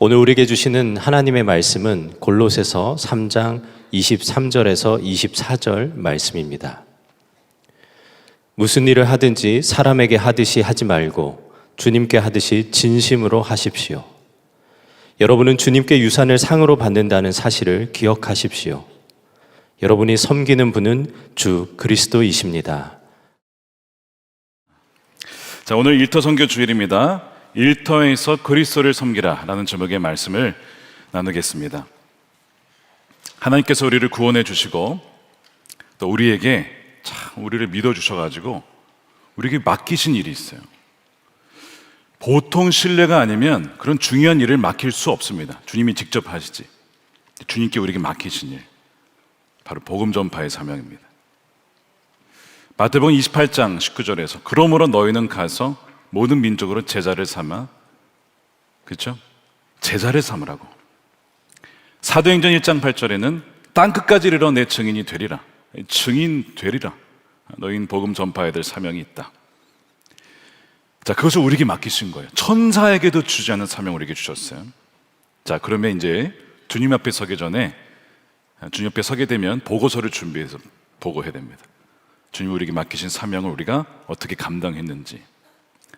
오늘 우리에게 주시는 하나님의 말씀은 골로새서 3장 23절에서 24절 말씀입니다. 무슨 일을 하든지 사람에게 하듯이 하지 말고 주님께 하듯이 진심으로 하십시오. 여러분은 주님께 유산을 상으로 받는다는 사실을 기억하십시오. 여러분이 섬기는 분은 주 그리스도이십니다. 자, 오늘 일터 선교 주일입니다. 일터에서 그리스도를 섬기라 라는 제목의 말씀을 나누겠습니다. 하나님께서 우리를 구원해 주시고 또 우리에게 참 우리를 믿어 주셔가지고 우리에게 맡기신 일이 있어요. 보통 신뢰가 아니면 그런 중요한 일을 맡길 수 없습니다. 주님이 직접 하시지. 주님께 우리에게 맡기신 일, 바로 복음 전파의 사명입니다. 마태복음 28장 19절에서 그러므로 너희는 가서 모든 민족으로 제자를 삼아, 그렇죠? 제자를 삼으라고. 사도행전 1장 8절에는 땅끝까지 이르러 내 증인이 되리라. 증인 되리라. 너희는 복음 전파해야 될 사명이 있다. 자, 그것을 우리에게 맡기신 거예요. 천사에게도 주지 않은 사명을 우리에게 주셨어요. 자, 그러면 이제 주님 앞에 서기 전에, 주님 앞에 서게 되면 보고서를 준비해서 보고해야 됩니다. 주님이 우리에게 맡기신 사명을 우리가 어떻게 감당했는지.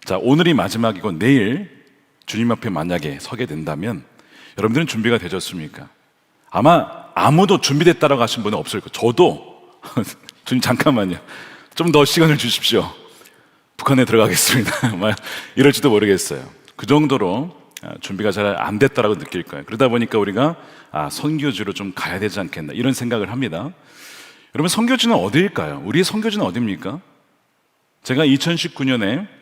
자, 오늘이 마지막이고 내일 주님 앞에 만약에 서게 된다면 여러분들은 준비가 되셨습니까? 아마 아무도 준비됐다라고 하신 분은 없을 거예요. 저도 주님 잠깐만요, 좀 더 시간을 주십시오. 북한에 들어가겠습니다. 이럴지도 모르겠어요. 그 정도로 준비가 잘 안 됐다라고 느낄 거예요. 그러다 보니까 우리가 선교지로 좀 가야 되지 않겠나 이런 생각을 합니다. 여러분, 선교지는 어디일까요? 우리의 선교지는 어디입니까? 제가 2019년에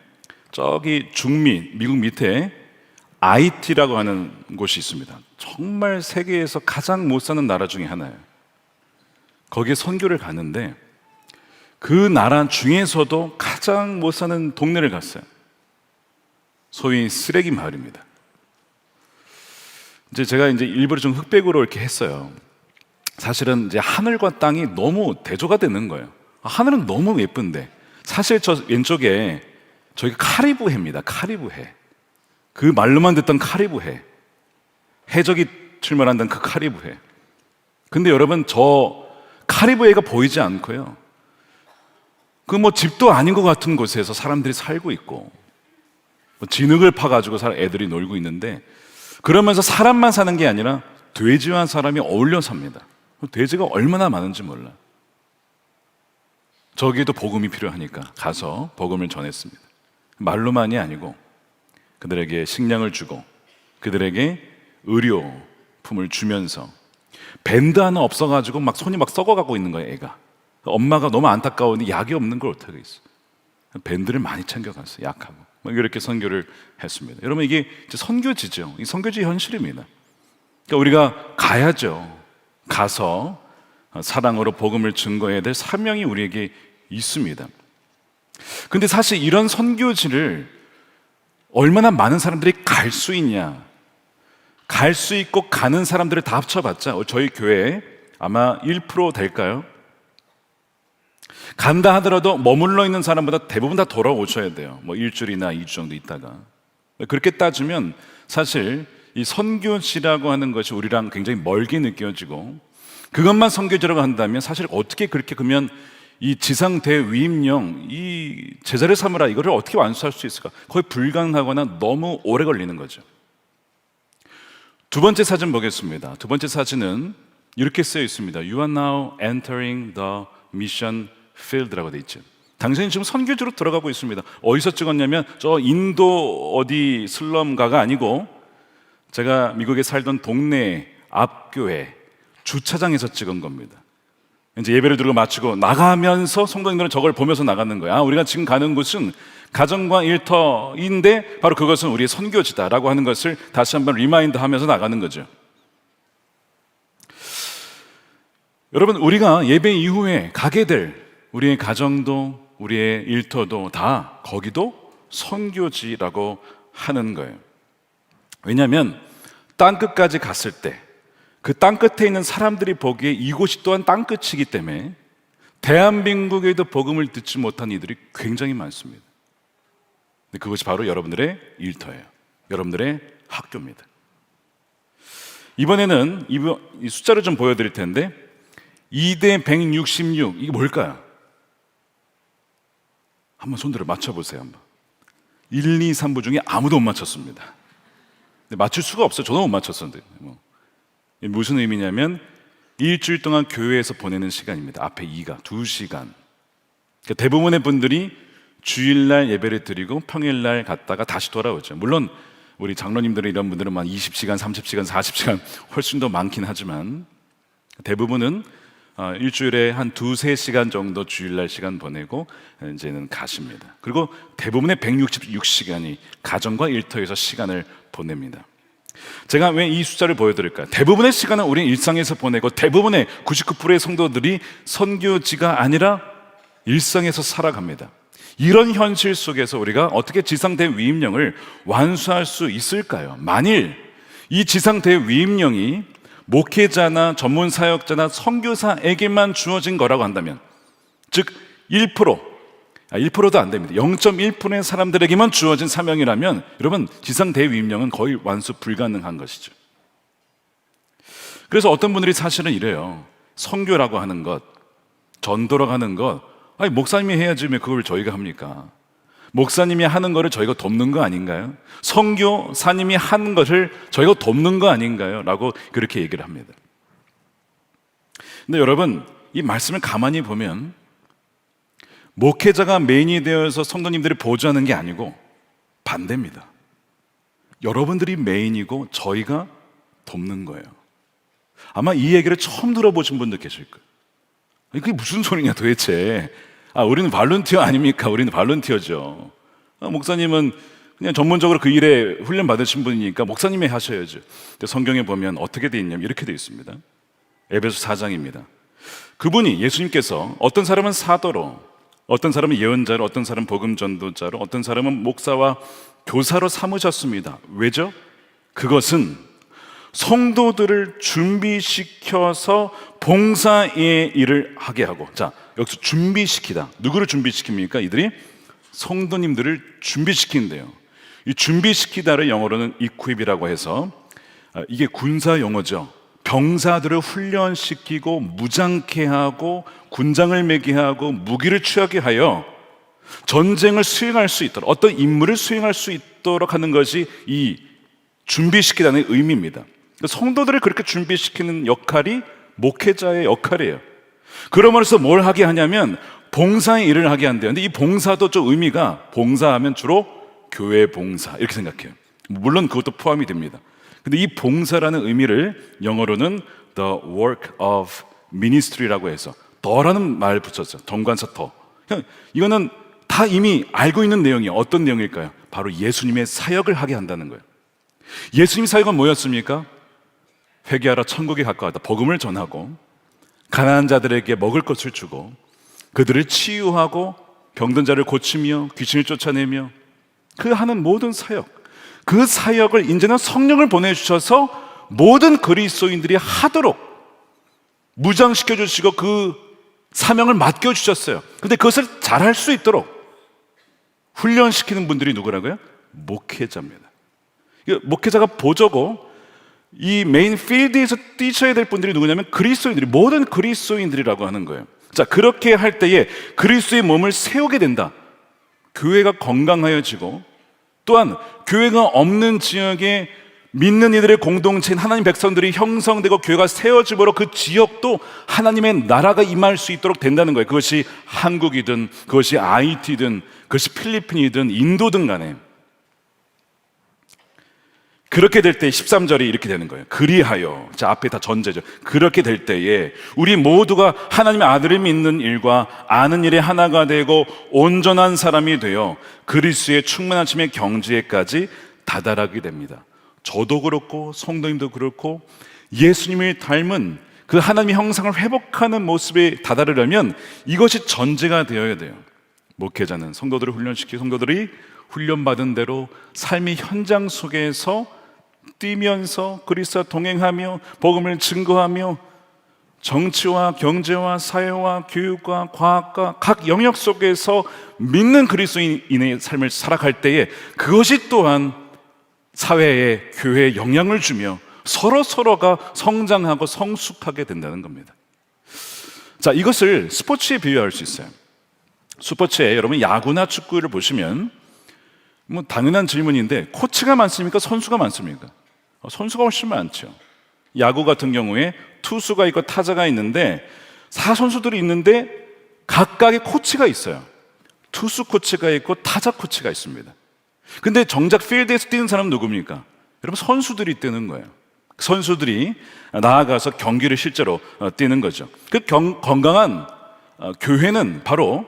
저기 중미, 미국 밑에 IT라고 하는 곳이 있습니다. 정말 세계에서 가장 못 사는 나라 중에 하나예요. 거기에 선교를 가는데 그 나라 중에서도 가장 못 사는 동네를 갔어요. 소위 쓰레기 마을입니다. 제가 일부러 좀 흑백으로 이렇게 했어요. 사실은 이제 하늘과 땅이 너무 대조가 되는 거예요. 하늘은 너무 예쁜데 사실 저 왼쪽에 저희가 카리브해입니다. 카리브해. 그 말로만 듣던 카리브해. 해적이 출몰한다는 그 카리브해. 근데 여러분, 저 카리브해가 보이지 않고요, 그 집도 아닌 것 같은 곳에서 사람들이 살고 있고 진흙을 파가지고 애들이 놀고 있는데, 그러면서 사람만 사는 게 아니라 돼지와 사람이 어울려 삽니다. 돼지가 얼마나 많은지 몰라. 저기에도 복음이 필요하니까 가서 복음을 전했습니다. 말로만이 아니고 그들에게 식량을 주고 그들에게 의료품을 주면서, 밴드 하나 없어가지고 손이 썩어가고 있는 거예요. 애가, 엄마가 너무 안타까운데 약이 없는 걸 어떻게 있어. 밴드를 많이 챙겨갔어요. 약하고 이렇게 선교를 했습니다. 여러분, 이게 선교지죠. 이 선교지 현실입니다. 그러니까 우리가 가야죠. 가서 사랑으로 복음을 증거해야 될 사명이 우리에게 있습니다. 근데 사실 이런 선교지를 얼마나 많은 사람들이 갈 수 있냐, 갈 수 있고 가는 사람들을 다 합쳐봤자 저희 교회에 아마 1% 될까요? 간다 하더라도 머물러 있는 사람보다 대부분 다 돌아오셔야 돼요. 일주일이나 2주 정도 있다가. 그렇게 따지면 사실 이 선교지라고 하는 것이 우리랑 굉장히 멀게 느껴지고, 그것만 선교지라고 한다면 사실 어떻게 그렇게 그러면 이 지상 대위임령, 이 제자를 삼으라, 이거를 어떻게 완수할 수 있을까? 거의 불가능하거나 너무 오래 걸리는 거죠. 두 번째 사진 보겠습니다. 두 번째 사진은 이렇게 쓰여 있습니다. You are now entering the mission field라고 돼 있죠. 당신이 지금 선교지로 들어가고 있습니다. 어디서 찍었냐면 저 인도 어디 슬럼가가 아니고 제가 미국에 살던 동네 앞 교회 주차장에서 찍은 겁니다. 이제 예배를 드리고 마치고 나가면서 성도님들은 저걸 보면서 나가는 거야. 우리가 지금 가는 곳은 가정과 일터인데 바로 그것은 우리의 선교지다라고 하는 것을 다시 한번 리마인드 하면서 나가는 거죠. 여러분, 우리가 예배 이후에 가게 될 우리의 가정도 우리의 일터도 다 거기도 선교지라고 하는 거예요. 왜냐하면 땅끝까지 갔을 때 그 땅끝에 있는 사람들이 보기에 이곳이 또한 땅끝이기 때문에 대한민국에도 복음을 듣지 못한 이들이 굉장히 많습니다. 그것이 바로 여러분들의 일터예요. 여러분들의 학교입니다. 이번에는 이 숫자를 좀 보여드릴 텐데 2대 166 이게 뭘까요? 한번 손들어 맞춰보세요. 한번. 1, 2, 3부 중에 아무도 못 맞췄습니다. 근데 맞출 수가 없어요. 저도 못 맞췄었는데. 이게 무슨 의미냐면 일주일 동안 교회에서 보내는 시간입니다. 앞에 2가 2시간. 그러니까 대부분의 분들이 주일날 예배를 드리고 평일날 갔다가 다시 돌아오죠. 물론 우리 장로님들 이런 분들은 한 20시간, 30시간, 40시간 훨씬 더 많긴 하지만 대부분은 일주일에 한 2-3시간 정도 주일날 시간 보내고 이제는 가십니다. 그리고 대부분의 166시간이 가정과 일터에서 시간을 보냅니다. 제가 왜 이 숫자를 보여드릴까요? 대부분의 시간은 우리는 일상에서 보내고 대부분의 99%의 성도들이 선교지가 아니라 일상에서 살아갑니다. 이런 현실 속에서 우리가 어떻게 지상대 위임령을 완수할 수 있을까요? 만일 이 지상대 위임령이 목회자나 전문 사역자나 선교사에게만 주어진 거라고 한다면, 즉 1%도 안 됩니다. 0.1%의 사람들에게만 주어진 사명이라면 여러분 지상대 위임령은 거의 완수 불가능한 것이죠. 그래서 어떤 분들이 사실은 이래요. 선교라고 하는 것, 전도라고 하는 것, 아니 목사님이 해야지 왜 그걸 저희가 합니까? 목사님이 하는 거를 저희가 돕는 거 아닌가요? 선교사님이 하는 것을 저희가 돕는 거 아닌가요? 라고 그렇게 얘기를 합니다. 근데 여러분 이 말씀을 가만히 보면 목회자가 메인이 되어서 성도님들이 보조하는 게 아니고 반대입니다. 여러분들이 메인이고 저희가 돕는 거예요. 아마 이 얘기를 처음 들어보신 분들 계실 거예요. 아니, 그게 무슨 소리냐 도대체. 우리는 발런티어 아닙니까? 우리는 발런티어죠. 목사님은 그냥 전문적으로 그 일에 훈련 받으신 분이니까 목사님이 하셔야죠. 근데 성경에 보면 어떻게 돼 있냐면 이렇게 돼 있습니다. 에베소 4장입니다. 그분이 예수님께서 어떤 사람은 사도로, 어떤 사람은 예언자로, 어떤 사람은 복음 전도자로, 어떤 사람은 목사와 교사로 삼으셨습니다. 왜죠? 그것은 성도들을 준비시켜서 봉사의 일을 하게 하고, 자 여기서 준비시키다. 누구를 준비시킵니까? 이들이 성도님들을 준비시킨대요. 이 준비시키다를 영어로는 equip이라고 해서 이게 군사 용어죠. 병사들을 훈련시키고 무장케 하고 군장을 매게 하고 무기를 취하게 하여 전쟁을 수행할 수 있도록, 어떤 임무를 수행할 수 있도록 하는 것이 이 준비시키다는 의미입니다. 성도들을 그렇게 준비시키는 역할이 목회자의 역할이에요. 그러므로서 뭘 하게 하냐면 봉사의 일을 하게 한대요. 근데 이 봉사도 좀 의미가, 봉사하면 주로 교회 봉사 이렇게 생각해요. 물론 그것도 포함이 됩니다. 근데 이 봉사라는 의미를 영어로는 the work of ministry라고 해서 더라는 말 붙였죠. 정관사 더. 이거는 다 이미 알고 있는 내용이에요. 어떤 내용일까요? 바로 예수님의 사역을 하게 한다는 거예요. 예수님 사역은 뭐였습니까? 회개하라 천국에 가까웠다. 복음을 전하고 가난한 자들에게 먹을 것을 주고 그들을 치유하고 병든 자를 고치며 귀신을 쫓아내며 그 하는 모든 사역, 그 사역을 이제는 성령을 보내주셔서 모든 그리스도인들이 하도록 무장시켜 주시고 그 사명을 맡겨주셨어요. 근데 그것을 잘할 수 있도록 훈련시키는 분들이 누구라고요? 목회자입니다. 목회자가 보조고 이 메인 필드에서 뛰셔야 될 분들이 누구냐면 그리스도인들이, 모든 그리스도인들이라고 하는 거예요. 자, 그렇게 할 때에 그리스도의 몸을 세우게 된다. 교회가 건강하여지고 또한 교회가 없는 지역에 믿는 이들의 공동체인 하나님 백성들이 형성되고 교회가 세워짐으로 그 지역도 하나님의 나라가 임할 수 있도록 된다는 거예요. 그것이 한국이든 그것이 IT든 그것이 필리핀이든 인도든 간에. 그렇게 될 때 13절이 이렇게 되는 거예요. 그리하여, 자 앞에 다 전제죠. 그렇게 될 때에 우리 모두가 하나님의 아들을 믿는 일과 아는 일에 하나가 되고 온전한 사람이 되어 그리스도의 충만하심의 경지에까지 다다르게 됩니다. 저도 그렇고 성도님도 그렇고 예수님을 닮은 그 하나님의 형상을 회복하는 모습에 다다르려면 이것이 전제가 되어야 돼요. 목회자는 성도들을 훈련시키고 성도들이 훈련받은 대로 삶의 현장 속에서 뛰면서 그리스도와 동행하며 복음을 증거하며 정치와 경제와 사회와 교육과 과학과 각 영역 속에서 믿는 그리스도인의 삶을 살아갈 때에 그것이 또한 사회에, 교회에 영향을 주며 서로가 성장하고 성숙하게 된다는 겁니다. 자, 이것을 스포츠에 비유할 수 있어요. 스포츠에 여러분 야구나 축구를 보시면 뭐 당연한 질문인데 코치가 많습니까? 선수가 많습니까? 선수가 훨씬 많죠. 야구 같은 경우에 투수가 있고 타자가 있는데 4선수들이 있는데 각각의 코치가 있어요. 투수 코치가 있고 타자 코치가 있습니다. 근데 정작 필드에서 뛰는 사람은 누굽니까? 여러분 선수들이 뛰는 거예요. 선수들이 나아가서 경기를 실제로 뛰는 거죠. 그 건강한 교회는 바로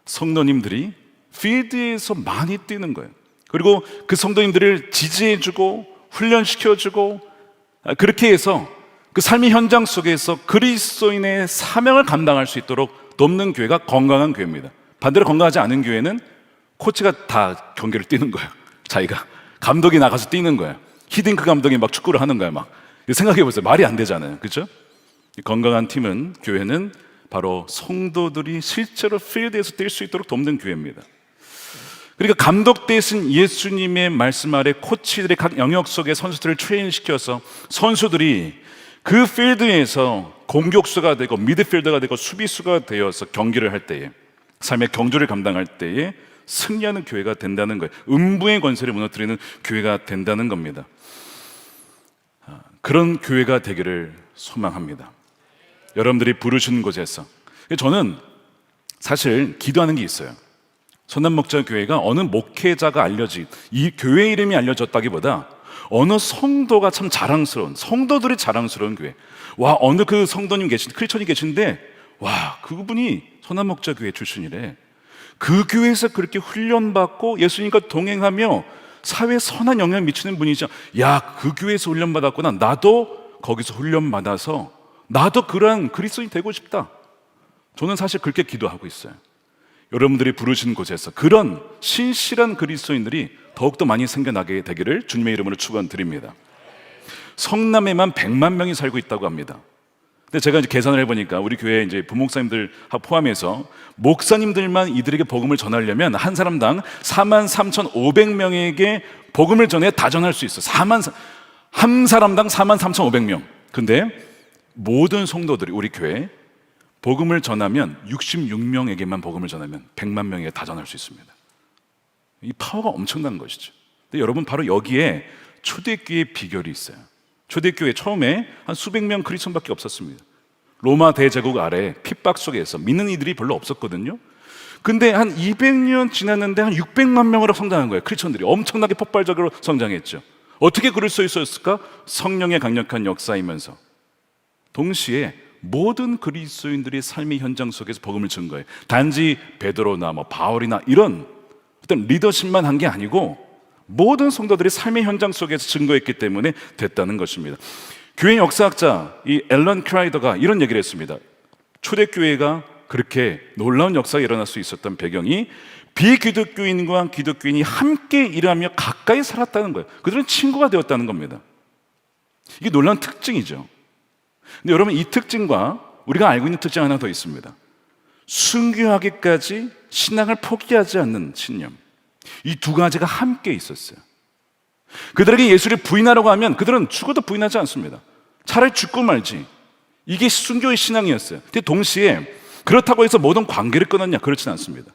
성도님들이 필드에서 많이 뛰는 거예요. 그리고 그 성도님들을 지지해주고 훈련시켜주고 그렇게 해서 그 삶의 현장 속에서 그리스도인의 사명을 감당할 수 있도록 돕는 교회가 건강한 교회입니다. 반대로 건강하지 않은 교회는 코치가 다 경기를 뛰는 거예요. 자기가 감독이 나가서 뛰는 거예요. 히딩크 감독이 막 축구를 하는 거예요. 막 생각해 보세요. 말이 안 되잖아요. 그렇죠? 건강한 팀은 교회는 바로 성도들이 실제로 필드에서 뛸 수 있도록 돕는 교회입니다. 그러니까 감독 대신 예수님의 말씀 아래 코치들이 각 영역 속에 선수들을 트레이닝시켜서 선수들이 그 필드에서 공격수가 되고 미드필더가 되고 수비수가 되어서 경기를 할 때에 삶의 경주를 감당할 때에 승리하는 교회가 된다는 거예요. 음부의 권세를 무너뜨리는 교회가 된다는 겁니다. 그런 교회가 되기를 소망합니다. 여러분들이 부르신 곳에서. 저는 사실 기도하는 게 있어요. 선남목자교회가 어느 목회자가 알려진 이 교회 이름이 알려졌다기보다 어느 성도가 참 자랑스러운, 성도들이 자랑스러운 교회. 와, 어느 그 성도님 크리스천이 계신데 와, 그분이 선남목자교회 출신이래. 그 교회에서 그렇게 훈련받고 예수님과 동행하며 사회에 선한 영향을 미치는 분이죠. 야, 그 교회에서 훈련받았구나. 나도 거기서 훈련받아서 나도 그러한 그리스도인이 되고 싶다. 저는 사실 그렇게 기도하고 있어요. 여러분들이 부르신 곳에서 그런 신실한 그리스도인들이 더욱더 많이 생겨나게 되기를 주님의 이름으로 축원드립니다. 성남에만 100만 명이 살고 있다고 합니다. 근데 제가 이제 계산을 해보니까 우리 교회 이제 부목사님들 포함해서 목사님들만 이들에게 복음을 전하려면 한 사람당 43,500명에게 복음을 전해 다 전할 수 있어요. 한 사람당 43,500명. 근데 모든 성도들이 우리 교회 복음을 전하면 66명에게만 복음을 전하면 100만 명에게 다 전할 수 있습니다. 이 파워가 엄청난 것이죠. 근데 여러분 바로 여기에 초대교회의 비결이 있어요. 초대교회 처음에 한 수백 명 그리스도인밖에 없었습니다. 로마 대제국 아래 핍박 속에서 믿는 이들이 별로 없었거든요. 근데 한 200년 지났는데 한 600만 명으로 성장한 거예요. 크리스천들이 엄청나게 폭발적으로 성장했죠. 어떻게 그럴 수 있었을까? 성령의 강력한 역사이면서 동시에 모든 그리스도인들의 삶의 현장 속에서 복음을 준 거예요. 단지 베드로나 바울이나 이런 어떤 리더십만 한 게 아니고 모든 성도들이 삶의 현장 속에서 증거했기 때문에 됐다는 것입니다. 교회 역사학자 이 앨런 크라이더가 이런 얘기를 했습니다. 초대교회가 그렇게 놀라운 역사가 일어날 수 있었던 배경이 비기독교인과 기독교인이 함께 일하며 가까이 살았다는 거예요. 그들은 친구가 되었다는 겁니다. 이게 놀라운 특징이죠. 근데 여러분 이 특징과 우리가 알고 있는 특징 하나 더 있습니다. 순교하기까지 신앙을 포기하지 않는 신념. 이 두 가지가 함께 있었어요. 그들에게 예수를 부인하라고 하면 그들은 죽어도 부인하지 않습니다. 차라리 죽고 말지. 이게 순교의 신앙이었어요. 근데 동시에 그렇다고 해서 모든 관계를 끊었냐? 그렇지는 않습니다.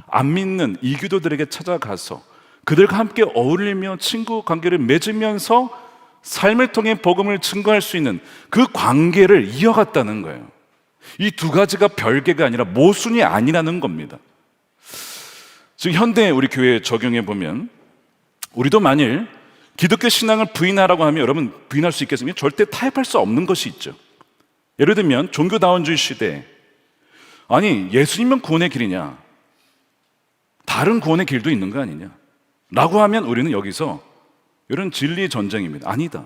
안 믿는 이교도들에게 찾아가서 그들과 함께 어울리며 친구 관계를 맺으면서 삶을 통해 복음을 증거할 수 있는 그 관계를 이어갔다는 거예요. 이 두 가지가 별개가 아니라 모순이 아니라는 겁니다. 지금 현대 우리 교회에 적용해 보면 우리도 만일 기독교 신앙을 부인하라고 하면 여러분 부인할 수 있겠습니까? 절대 타협할 수 없는 것이 있죠. 예를 들면 종교다원주의 시대에 아니 예수님은 구원의 길이냐? 다른 구원의 길도 있는 거 아니냐? 라고 하면 우리는 여기서 이런 진리의 전쟁입니다. 아니다.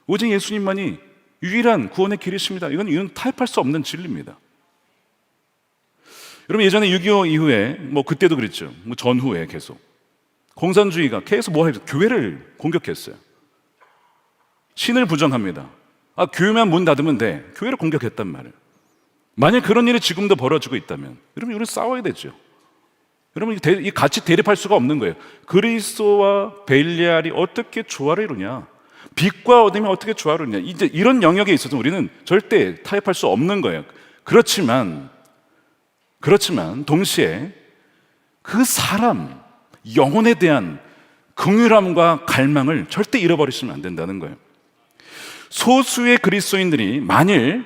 오직 예수님만이 유일한 구원의 길이십니다. 이건 타협할 수 없는 진리입니다. 여러분 예전에 6.25 이후에 그때도 그랬죠. 전후에 계속 공산주의가 계속 교회를 공격했어요. 신을 부정합니다. 교회만 문 닫으면 돼. 교회를 공격했단 말이에요. 만약 그런 일이 지금도 벌어지고 있다면 여러분 우리는 싸워야 되죠. 여러분 같이 대립할 수가 없는 거예요. 그리스도와 벨리알이 어떻게 조화를 이루냐? 빛과 어둠이 어떻게 조화로우냐. 이제 이런 영역에 있어서 우리는 절대 타협할 수 없는 거예요. 그렇지만 동시에 그 사람, 영혼에 대한 긍휼함과 갈망을 절대 잃어버리시면 안 된다는 거예요. 소수의 그리스도인들이 만일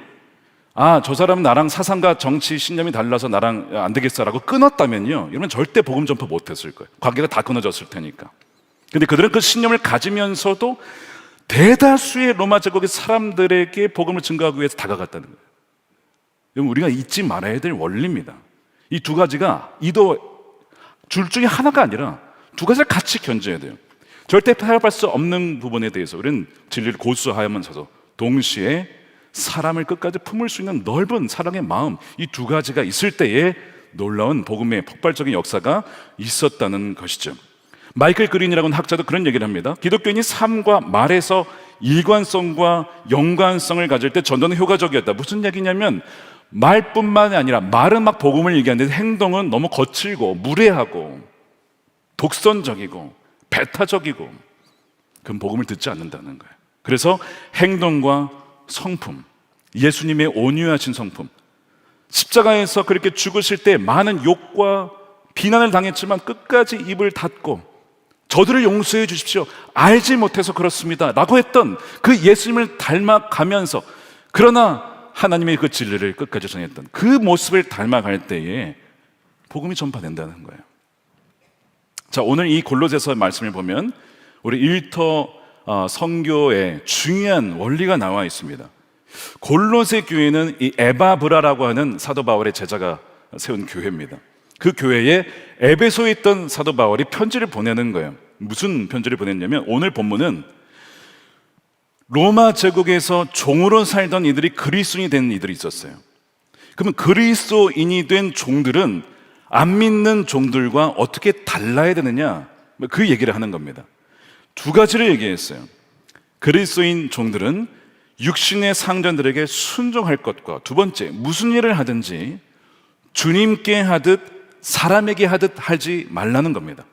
저 사람은 나랑 사상과 정치 신념이 달라서 나랑 안 되겠어라고 끊었다면요, 여러분 절대 복음 전파 못했을 거예요. 관계가 다 끊어졌을 테니까. 근데 그들은 그 신념을 가지면서도 대다수의 로마 제국의 사람들에게 복음을 증거하기 위해서 다가갔다는 거예요. 여러분, 우리가 잊지 말아야 될 원리입니다. 이 두 가지가 줄 중에 하나가 아니라 두 가지를 같이 견져야 돼요. 절대 타협할 수 없는 부분에 대해서 우리는 진리를 고수하면서도 동시에 사람을 끝까지 품을 수 있는 넓은 사랑의 마음, 이 두 가지가 있을 때에 놀라운 복음의 폭발적인 역사가 있었다는 것이죠. 마이클 그린이라는 학자도 그런 얘기를 합니다. 기독교인이 삶과 말에서 일관성과 연관성을 가질 때 전도는 효과적이었다. 무슨 얘기냐면 말뿐만 아니라 말은 막 복음을 얘기하는데 행동은 너무 거칠고 무례하고 독선적이고 배타적이고 그건 복음을 듣지 않는다는 거예요. 그래서 행동과 성품, 예수님의 온유하신 성품, 십자가에서 그렇게 죽으실 때 많은 욕과 비난을 당했지만 끝까지 입을 닫고 저들을 용서해 주십시오, 알지 못해서 그렇습니다 라고 했던 그 예수님을 닮아가면서, 그러나 하나님의 그 진리를 끝까지 전했던 그 모습을 닮아갈 때에 복음이 전파된다는 거예요. 자, 오늘 이 골로새서 말씀을 보면 우리 일터 선교의 중요한 원리가 나와 있습니다. 골로새 교회는 이 에바브라라고 하는 사도 바울의 제자가 세운 교회입니다. 그 교회에 에베소에 있던 사도 바울이 편지를 보내는 거예요. 무슨 편지를 보냈냐면 오늘 본문은 로마 제국에서 종으로 살던 이들이 그리스도인이 된 이들이 있었어요. 그러면 그리스도인이 된 종들은 안 믿는 종들과 어떻게 달라야 되느냐, 그 얘기를 하는 겁니다. 두 가지를 얘기했어요. 그리스도인 종들은 육신의 상전들에게 순종할 것과, 두 번째, 무슨 일을 하든지 주님께 하듯 사람에게 하듯 하지 말라는 겁니다.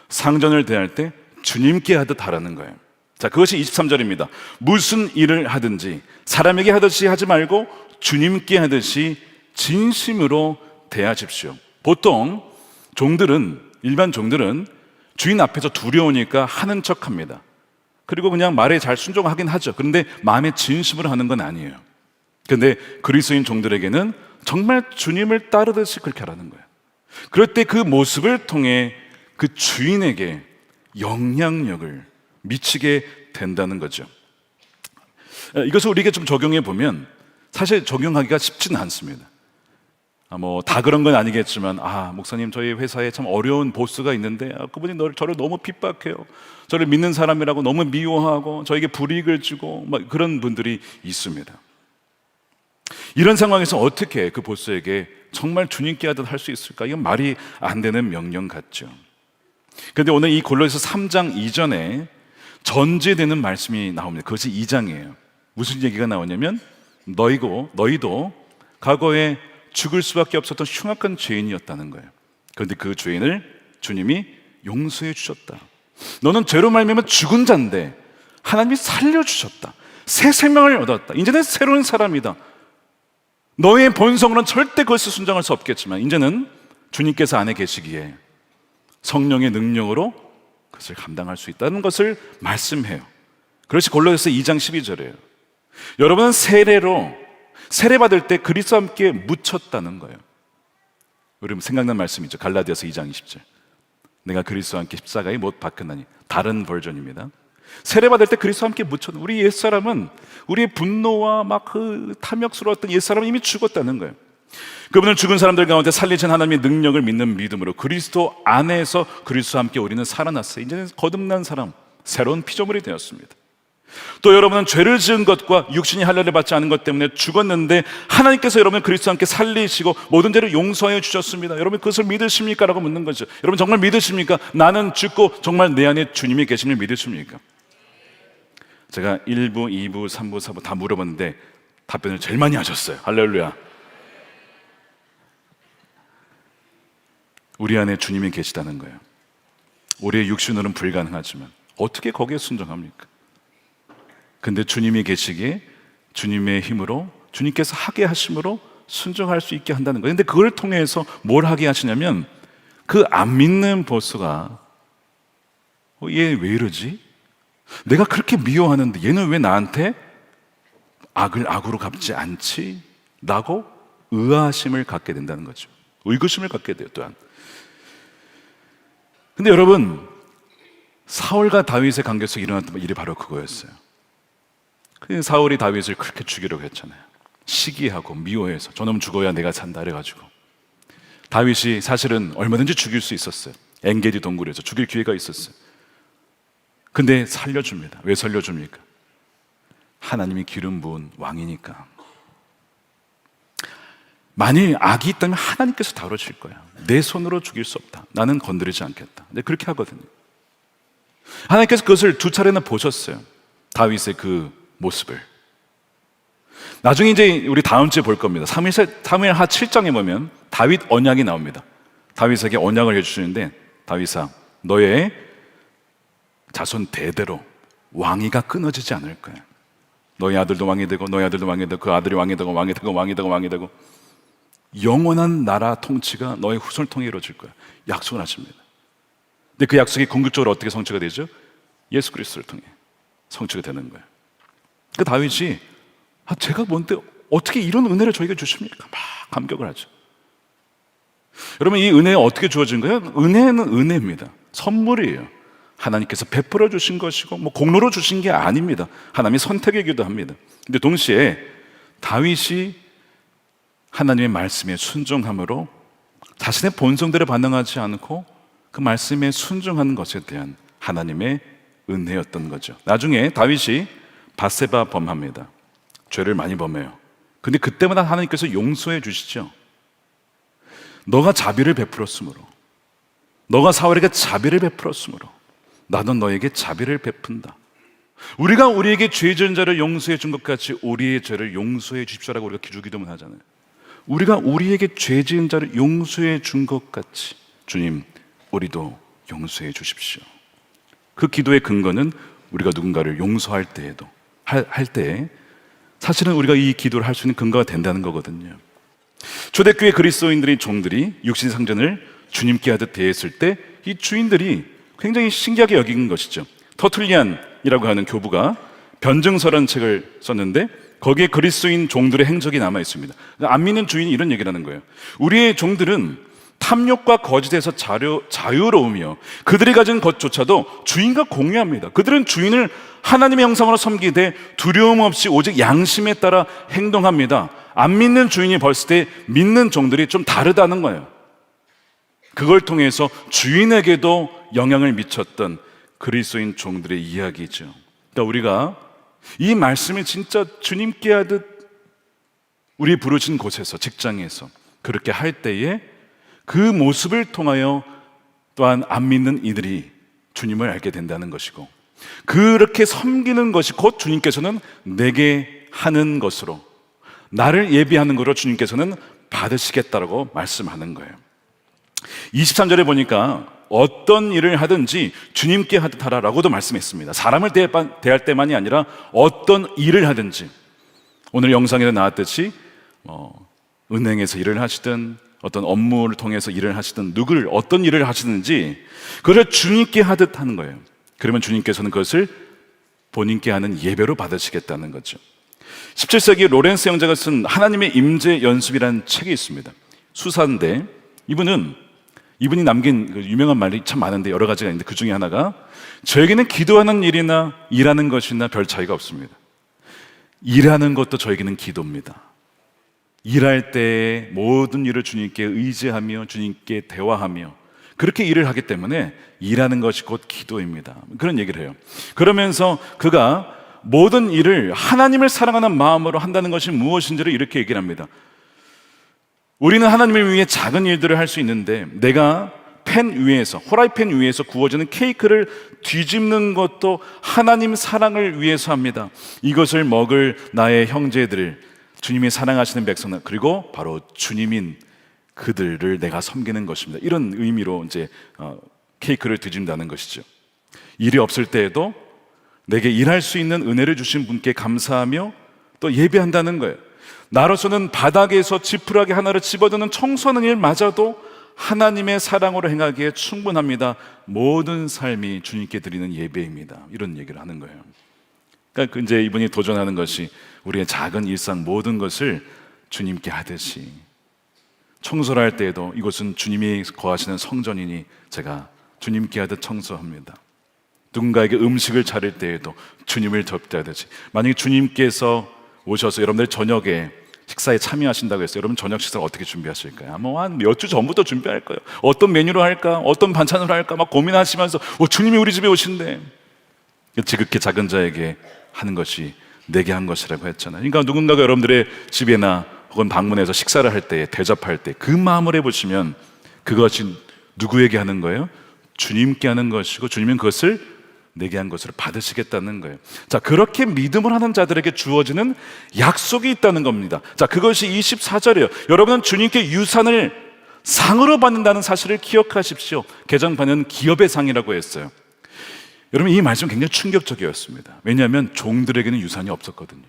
상전을 대할 때 주님께 하듯 하라는 거예요. 자, 그것이 23절입니다. 무슨 일을 하든지 사람에게 하듯이 하지 말고 주님께 하듯이 진심으로 대하십시오. 보통 일반 종들은 주인 앞에서 두려우니까 하는 척 합니다. 그리고 그냥 말에 잘 순종하긴 하죠. 그런데 마음에 진심으로 하는 건 아니에요. 그런데 그리스도인 종들에게는 정말 주님을 따르듯이 그렇게 하라는 거예요. 그럴 때 그 모습을 통해 그 주인에게 영향력을 미치게 된다는 거죠. 이것을 우리에게 좀 적용해 보면 사실 적용하기가 쉽지는 않습니다. 다 그런 건 아니겠지만, 목사님, 저희 회사에 참 어려운 보스가 있는데 그분이 저를 너무 핍박해요. 저를 믿는 사람이라고 너무 미워하고 저에게 불이익을 주고 그런 분들이 있습니다. 이런 상황에서 어떻게 그 보스에게 정말 주님께 하듯 할 수 있을까? 이건 말이 안 되는 명령 같죠. 그런데 오늘 이 골로새서 3장 이전에 전제되는 말씀이 나옵니다. 그것이 2장이에요. 무슨 얘기가 나오냐면 너희도 과거에 죽을 수밖에 없었던 흉악한 죄인이었다는 거예요. 그런데 그 죄인을 주님이 용서해 주셨다. 너는 죄로 말미암아 죽은 자인데 하나님이 살려주셨다. 새 생명을 얻었다. 이제는 새로운 사람이다. 너의 본성으로는 절대 그것을 순종할 수 없겠지만 이제는 주님께서 안에 계시기에 성령의 능력으로 그것을 감당할 수 있다는 것을 말씀해요. 그것이 골로새서 2장 12절이에요. 여러분은 세례받을 때 그리스도와 함께 묻혔다는 거예요. 여러분 생각난 말씀이죠. 갈라디아서 2장 20절. 내가 그리스도와 함께 십자가에 못 박혔나니. 다른 버전입니다. 세례받을 때 그리스도와 함께 묻혔다. 우리 옛사람은 우리의 분노와 그 탐욕스러웠던 옛사람은 이미 죽었다는 거예요. 그분을 죽은 사람들 가운데 살리신 하나님의 능력을 믿는 믿음으로 그리스도 안에서 그리스도와 함께 우리는 살아났어요. 이제는 거듭난 사람, 새로운 피조물이 되었습니다. 또 여러분은 죄를 지은 것과 육신이 할례를 받지 않은 것 때문에 죽었는데 하나님께서 여러분을 그리스도와 함께 살리시고 모든 죄를 용서해 주셨습니다. 여러분 그것을 믿으십니까? 라고 묻는 거죠. 여러분 정말 믿으십니까? 나는 죽고 정말 내 안에 주님이 계심을 믿으십니까? 제가 1부, 2부, 3부, 4부 다 물어봤는데 답변을 제일 많이 하셨어요. 할렐루야. 우리 안에 주님이 계시다는 거예요. 우리의 육신으로는 불가능하지만 어떻게 거기에 순종합니까? 근데 주님이 계시기에 주님의 힘으로, 주님께서 하게 하심으로 순종할 수 있게 한다는 거예요. 근데 그걸 통해서 뭘 하게 하시냐면, 그 안 믿는 보스가 얘 왜 이러지? 내가 그렇게 미워하는데 얘는 왜 나한테 악을 악으로 갚지 않지? 라고 의아심을 갖게 된다는 거죠. 의구심을 갖게 돼요, 또한. 근데 여러분, 사울과 다윗의 관계 속에 일어났던 일이 바로 그거였어요. 사울이 다윗을 그렇게 죽이려고 했잖아요. 시기하고 미워해서 저놈 죽어야 내가 산다 그래가지고 다윗이 사실은 얼마든지 죽일 수 있었어요. 엔게디 동굴에서 죽일 기회가 있었어요. 근데 살려줍니다. 왜 살려줍니까? 하나님이 기름 부은 왕이니까. 만일 악이 있다면 하나님께서 다루실 거야. 내 손으로 죽일 수 없다. 나는 건드리지 않겠다. 근데 그렇게 하거든요. 하나님께서 그것을 두 차례나 보셨어요. 다윗의 그 모습을. 나중에 이제 우리 다음 주에 볼 겁니다. 사무엘하 7장에 보면 다윗 언약이 나옵니다. 다윗에게 언약을 해주시는데, 다윗아, 너의 자손 대대로 왕위가 끊어지지 않을 거야. 너희 아들도 왕이 되고, 너희 아들도 왕이 되고, 그 아들이 왕이 되고, 왕이 되고, 왕이 되고, 왕이 되고, 영원한 나라 통치가 너의 후손을 통해 이루어질 거야. 약속을 하십니다. 근데 그 약속이 궁극적으로 어떻게 성취가 되죠? 예수 그리스도를 통해 성취가 되는 거예요. 그 다윗이 제가 뭔데 어떻게 이런 은혜를 저에게 주십니까? 막 감격을 하죠. 여러분, 이 은혜 어떻게 주어진 거예요? 은혜는 은혜입니다. 선물이에요. 하나님께서 베풀어 주신 것이고 뭐 공로로 주신 게 아닙니다. 하나님이 선택이기도 합니다. 근데 동시에 다윗이 하나님의 말씀에 순종함으로 자신의 본성대로 반응하지 않고 그 말씀에 순종하는 것에 대한 하나님의 은혜였던 거죠. 나중에 다윗이 밧세바 범합니다. 죄를 많이 범해요. 근데 그때마다 하나님께서 용서해 주시죠. 너가 자비를 베풀었으므로, 너가 사울에게 자비를 베풀었으므로 나도 너에게 자비를 베푼다. 우리가 우리에게 죄 지은 자를 용서해 준 것 같이 우리의 죄를 용서해 주십시오라고 우리가 기도문 하잖아요. 우리가 우리에게 죄 지은 자를 용서해 준 것 같이 주님, 우리도 용서해 주십시오. 그 기도의 근거는 우리가 누군가를 용서할 때에도 할 때에 사실은 우리가 이 기도를 할 수 있는 근거가 된다는 거거든요. 초대교회 그리스도인들의 종들이 육신상전을 주님께 하듯 대했을 때 이 주인들이 굉장히 신기하게 여긴 것이죠. 터툴리안이라고 하는 교부가 변증서라는 책을 썼는데 거기에 그리스도인 종들의 행적이 남아 있습니다. 안 믿는 주인이 이런 얘기를 하는 거예요. 우리의 종들은 탐욕과 거짓에서 자유로우며 그들이 가진 것조차도 주인과 공유합니다. 그들은 주인을 하나님의 형상으로 섬기되 두려움 없이 오직 양심에 따라 행동합니다. 안 믿는 주인이 봤을 때 믿는 종들이 좀 다르다는 거예요. 그걸 통해서 주인에게도 영향을 미쳤던 그리스도인 종들의 이야기죠. 그러니까 우리가 이 말씀을 진짜 주님께 하듯 우리 부르신 곳에서, 직장에서 그렇게 할 때에 그 모습을 통하여 또한 안 믿는 이들이 주님을 알게 된다는 것이고, 그렇게 섬기는 것이 곧 주님께서는 내게 하는 것으로, 나를 예비하는 것으로 주님께서는 받으시겠다라고 말씀하는 거예요. 23절에 보니까 어떤 일을 하든지 주님께 하듯 하라라고도 말씀했습니다. 사람을 대할 때만이 아니라 어떤 일을 하든지, 오늘 영상에도 나왔듯이 은행에서 일을 하시든 어떤 업무를 통해서 일을 하시든 누구를 어떤 일을 하시든지 그걸 주님께 하듯 하는 거예요. 그러면 주님께서는 그것을 본인께 하는 예배로 받으시겠다는 거죠. 17세기 로렌스 형제가 쓴 하나님의 임재 연습이라는 책이 있습니다. 수사인데 이분이 남긴 그 유명한 말이 참 많은데 여러 가지가 있는데 그 중에 하나가, 저에게는 기도하는 일이나 일하는 것이나 별 차이가 없습니다. 일하는 것도 저에게는 기도입니다. 일할 때 모든 일을 주님께 의지하며 주님께 대화하며 그렇게 일을 하기 때문에 일하는 것이 곧 기도입니다. 그런 얘기를 해요. 그러면서 그가 모든 일을 하나님을 사랑하는 마음으로 한다는 것이 무엇인지를 이렇게 얘기를 합니다. 우리는 하나님을 위해 작은 일들을 할 수 있는데 내가 후라이팬 위에서 구워지는 케이크를 뒤집는 것도 하나님 사랑을 위해서 합니다. 이것을 먹을 나의 형제들, 주님이 사랑하시는 백성들, 그리고 바로 주님인 그들을 내가 섬기는 것입니다. 이런 의미로 이제 케이크를 뒤집는다는 것이죠. 일이 없을 때에도 내게 일할 수 있는 은혜를 주신 분께 감사하며 또 예배한다는 거예요. 나로서는 바닥에서 지푸라기 하나를 집어드는 청소하는 일마저도 하나님의 사랑으로 행하기에 충분합니다. 모든 삶이 주님께 드리는 예배입니다. 이런 얘기를 하는 거예요. 그러니까 이제 이분이 도전하는 것이 우리의 작은 일상 모든 것을 주님께 하듯이, 청소를 할 때에도 이곳은 주님이 거하시는 성전이니 제가 주님께 하듯 청소합니다. 누군가에게 음식을 차릴 때에도 주님을 접대하듯이, 만약에 주님께서 오셔서 여러분들 저녁에 식사에 참여하신다고 했어요. 여러분 저녁 식사를 어떻게 준비하실까요? 뭐 한 몇 주 전부터 준비할 거예요. 어떤 메뉴로 할까? 어떤 반찬으로 할까? 막 고민하시면서 주님이 우리 집에 오신대. 지극히 작은 자에게 하는 것이 내게 한 것이라고 했잖아요. 그러니까 누군가가 여러분들의 집에나 혹은 방문해서 식사를 할 때, 대접할 때 그 마음을 해보시면 그것이 누구에게 하는 거예요? 주님께 하는 것이고, 주님은 그것을 내게 한 것으로 받으시겠다는 거예요. 자, 그렇게 믿음을 하는 자들에게 주어지는 약속이 있다는 겁니다. 자, 그것이 24절이에요. 여러분은 주님께 유산을 상으로 받는다는 사실을 기억하십시오. 개정판은 기업의 상이라고 했어요. 여러분, 이 말씀 굉장히 충격적이었습니다. 왜냐하면 종들에게는 유산이 없었거든요.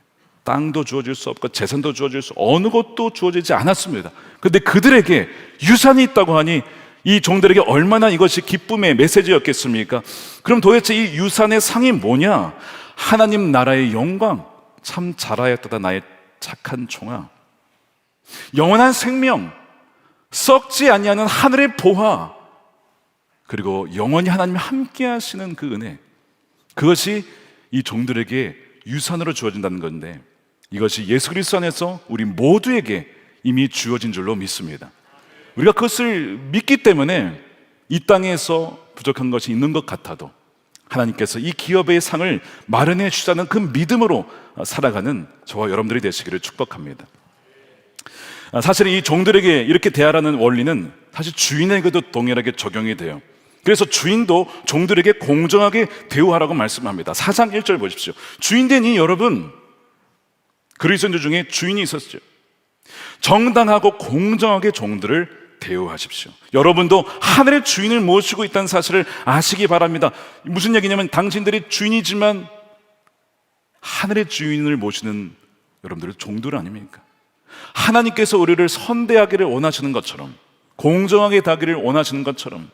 땅도 주어질 수 없고 재산도 주어질 수, 어느 것도 주어지지 않았습니다. 그런데 그들에게 유산이 있다고 하니 이 종들에게 얼마나 이것이 기쁨의 메시지였겠습니까? 그럼 도대체 이 유산의 상이 뭐냐? 하나님 나라의 영광, 참 잘하였다 나의 착한 종아. 영원한 생명, 썩지 아니하는 하늘의 보화, 그리고 영원히 하나님이 함께 하시는 그 은혜, 그것이 이 종들에게 유산으로 주어진다는 건데, 이것이 예수 그리스도 안에서 우리 모두에게 이미 주어진 줄로 믿습니다. 우리가 그것을 믿기 때문에 이 땅에서 부족한 것이 있는 것 같아도 하나님께서 이 기업의 상을 마련해 주자는 그 믿음으로 살아가는 저와 여러분들이 되시기를 축복합니다. 사실 이 종들에게 이렇게 대하라는 원리는 사실 주인에게도 동일하게 적용이 돼요. 그래서 주인도 종들에게 공정하게 대우하라고 말씀합니다. 4장 1절 보십시오. 주인된 이 여러분, 그리스도인들 중에 주인이 있었죠. 정당하고 공정하게 종들을 대우하십시오. 여러분도 하늘의 주인을 모시고 있다는 사실을 아시기 바랍니다. 무슨 얘기냐면 당신들이 주인이지만 하늘의 주인을 모시는 여러분들은 종들 아닙니까? 하나님께서 우리를 선대하기를 원하시는 것처럼, 공정하게 다기를 원하시는 것처럼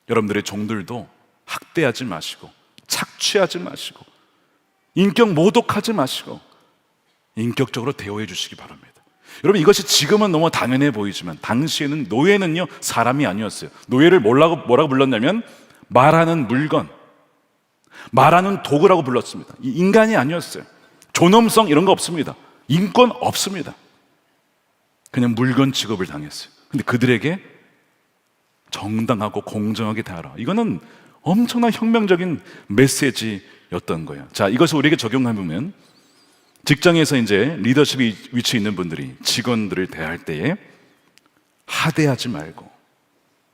여러분들의 종들도 학대하지 마시고 착취하지 마시고 인격 모독하지 마시고 인격적으로 대우해 주시기 바랍니다. 여러분, 이것이 지금은 너무 당연해 보이지만 당시에는 노예는요 사람이 아니었어요. 노예를 뭐라고 불렀냐면 말하는 물건, 말하는 도구라고 불렀습니다. 인간이 아니었어요. 존엄성 이런 거 없습니다. 인권 없습니다. 그냥 물건 취급을 당했어요. 근데 그들에게 정당하고 공정하게 대하라, 이거는 엄청난 혁명적인 메시지였던 거예요. 자, 이것을 우리에게 적용해보면 직장에서 이제 리더십 위치에 있는 분들이 직원들을 대할 때에 하대하지 말고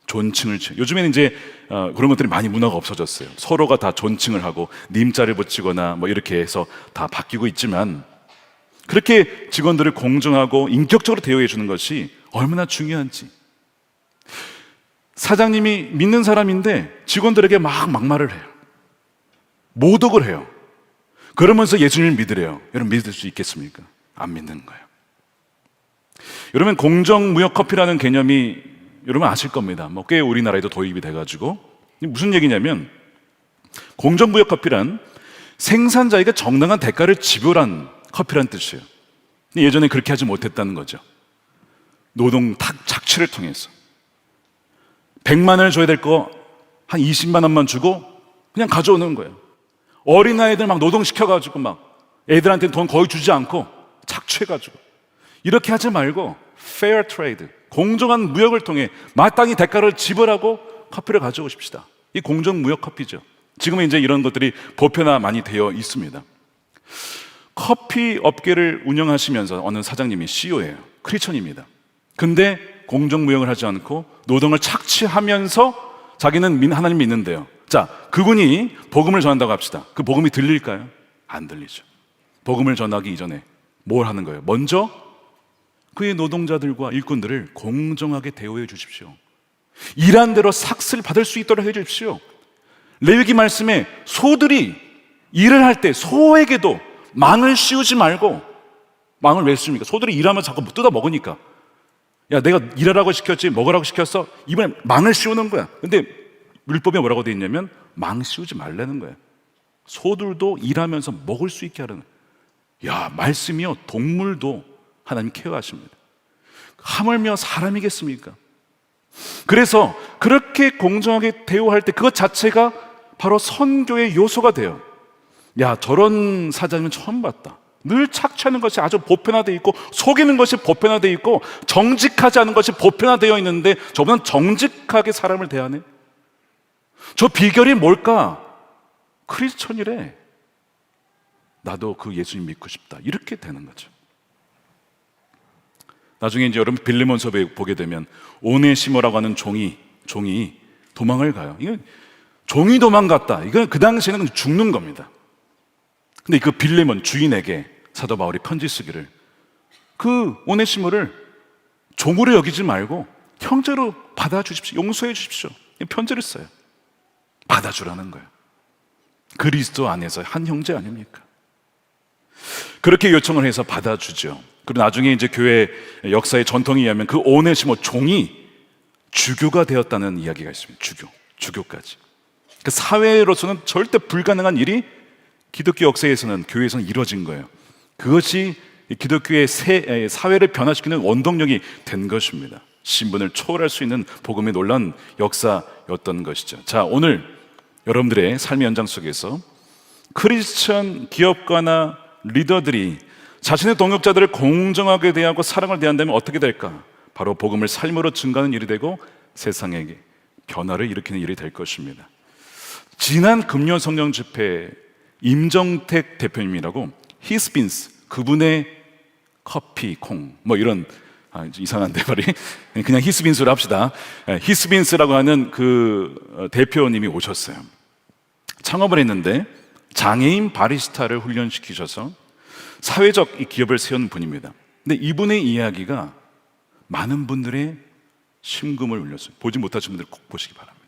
존칭을 요즘에는 이제 그런 것들이 많이 문화가 없어졌어요. 서로가 다 존칭을 하고 님자를 붙이거나 뭐 이렇게 해서 다 바뀌고 있지만, 그렇게 직원들을 공정하고 인격적으로 대우해 주는 것이 얼마나 중요한지. 사장님이 믿는 사람인데 직원들에게 막 막말을 해요. 모독을 해요. 그러면서 예수님을 믿으래요. 여러분, 믿을 수 있겠습니까? 안 믿는 거예요. 여러분, 공정무역커피라는 개념이 여러분 아실 겁니다. 뭐 꽤 우리나라에도 도입이 돼가지고, 무슨 얘기냐면 공정무역커피란 생산자에게 정당한 대가를 지불한 커피란 뜻이에요. 예전에 그렇게 하지 못했다는 거죠. 노동 착취를 통해서 100만 원을 줘야 될 거 한 20만 원만 주고 그냥 가져오는 거예요. 어린아이들 막 노동시켜가지고 막 애들한테 돈 거의 주지 않고 착취해가지고, 이렇게 하지 말고 fair trade, 공정한 무역을 통해 마땅히 대가를 지불하고 커피를 가져오십시다. 이 공정무역 커피죠. 지금은 이제 이런 것들이 보편화 많이 되어 있습니다. 커피 업계를 운영하시면서 어느 사장님이 CEO예요. 크리스천입니다. 근데 공정무역을 하지 않고 노동을 착취하면서 자기는 하나님 믿는데요. 자, 그분이 복음을 전한다고 합시다. 그 복음이 들릴까요? 안 들리죠. 복음을 전하기 이전에 뭘 하는 거예요? 먼저 그의 노동자들과 일꾼들을 공정하게 대우해 주십시오. 일한 대로 삭슬 받을 수 있도록 해 주십시오. 레위기 말씀에 소들이 일을 할 때 소에게도 망을 씌우지 말고, 망을 왜 씌웁니까? 소들이 일하면 자꾸 뜯어 먹으니까. 야, 내가 일하라고 시켰지 먹으라고 시켰어? 이번에 망을 씌우는 거야. 근데 율법에 뭐라고 돼 있냐면 망 씌우지 말라는 거야. 소들도 일하면서 먹을 수 있게 하라는 거야. 야, 말씀이요, 동물도 하나님 케어하십니다. 하물며 사람이겠습니까? 그래서 그렇게 공정하게 대우할 때 그것 자체가 바로 선교의 요소가 돼요. 야, 저런 사장님은 처음 봤다. 늘 착취하는 것이 아주 보편화되어 있고, 속이는 것이 보편화되어 있고, 정직하지 않은 것이 보편화되어 있는데 저분은 정직하게 사람을 대하네. 저 비결이 뭘까? 크리스천이래. 나도 그 예수님 믿고 싶다. 이렇게 되는 거죠. 나중에 이제 여러분 빌레몬서 보게 되면 오네시모라고 하는 종이 도망을 가요. 이거 종이 도망갔다. 이건 그 당시에는 죽는 겁니다. 근데 그 빌레몬 주인에게 사도 바울이 편지 쓰기를, 그 오네시모를 종으로 여기지 말고 형제로 받아주십시오. 용서해 주십시오. 편지를 써요. 받아주라는 거예요. 그리스도 안에서 한 형제 아닙니까? 그렇게 요청을 해서 받아주죠. 그리고 나중에 이제 교회 역사의 전통에 의하면 그 오네시모 종이 주교가 되었다는 이야기가 있습니다. 주교까지. 그 사회로서는 절대 불가능한 일이 기독교 역사에서는, 교회에서는 이루어진 거예요. 그것이 기독교의 사회를 변화시키는 원동력이 된 것입니다. 신분을 초월할 수 있는 복음의 놀라운 역사였던 것이죠. 자, 오늘 여러분들의 삶의 연장 속에서 크리스천 기업가나 리더들이 자신의 동역자들을 공정하게 대하고 사랑을 대한다면 어떻게 될까? 바로 복음을 삶으로 증가하는 일이 되고 세상에게 변화를 일으키는 일이 될 것입니다. 지난 금요 성령 집회 임정택 대표님이라고 히스빈스, 그분의 커피, 콩, 뭐 이런, 이상한데 말이, 그냥 히스빈스로 합시다. 히스빈스라고 하는 그 대표님이 오셨어요. 창업을 했는데 장애인 바리스타를 훈련시키셔서 사회적 이 기업을 세운 분입니다. 근데 이분의 이야기가 많은 분들의 심금을 울렸어요. 보지 못하신 분들 꼭 보시기 바랍니다.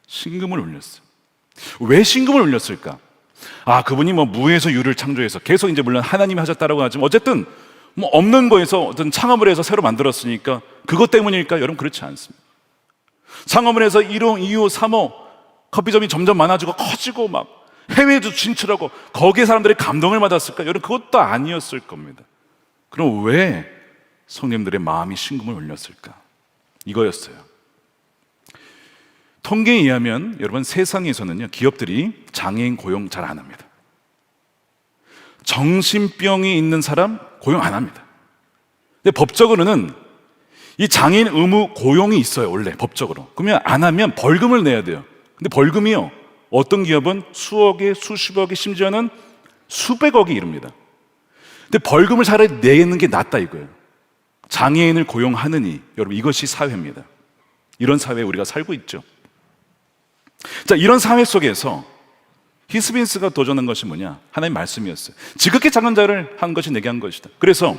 심금을 울렸어요. 왜 심금을 울렸을까? 그분이 뭐 무에서 유를 창조해서, 계속 이제 물론 하나님이 하셨다라고 하지만 어쨌든 뭐 없는 거에서 어떤 창업을 해서 새로 만들었으니까 그것 때문일까? 여러분, 그렇지 않습니다. 창업을 해서 1호, 2호, 3호 커피점이 점점 많아지고 커지고 막 해외에도 진출하고 거기에 사람들이 감동을 받았을까? 여러분, 그것도 아니었을 겁니다. 그럼 왜 성님들의 마음이 심금을 울렸을까? 이거였어요. 통계에 의하면 여러분, 세상에서는요, 기업들이 장애인 고용 잘 안 합니다. 정신병이 있는 사람 고용 안 합니다. 근데 법적으로는 이 장애인 의무 고용이 있어요. 원래 법적으로. 그러면 안 하면 벌금을 내야 돼요. 근데 벌금이요, 어떤 기업은 수억에 수십억에 심지어는 수백억이 이릅니다. 근데 벌금을 차라리 내는 게 낫다 이거예요. 장애인을 고용하느니. 여러분, 이것이 사회입니다. 이런 사회에 우리가 살고 있죠. 자, 이런 사회 속에서 히스빈스가 도전한 것이 뭐냐? 하나님의 말씀이었어요. 지극히 작은 자를 한 것이 내게 한 것이다. 그래서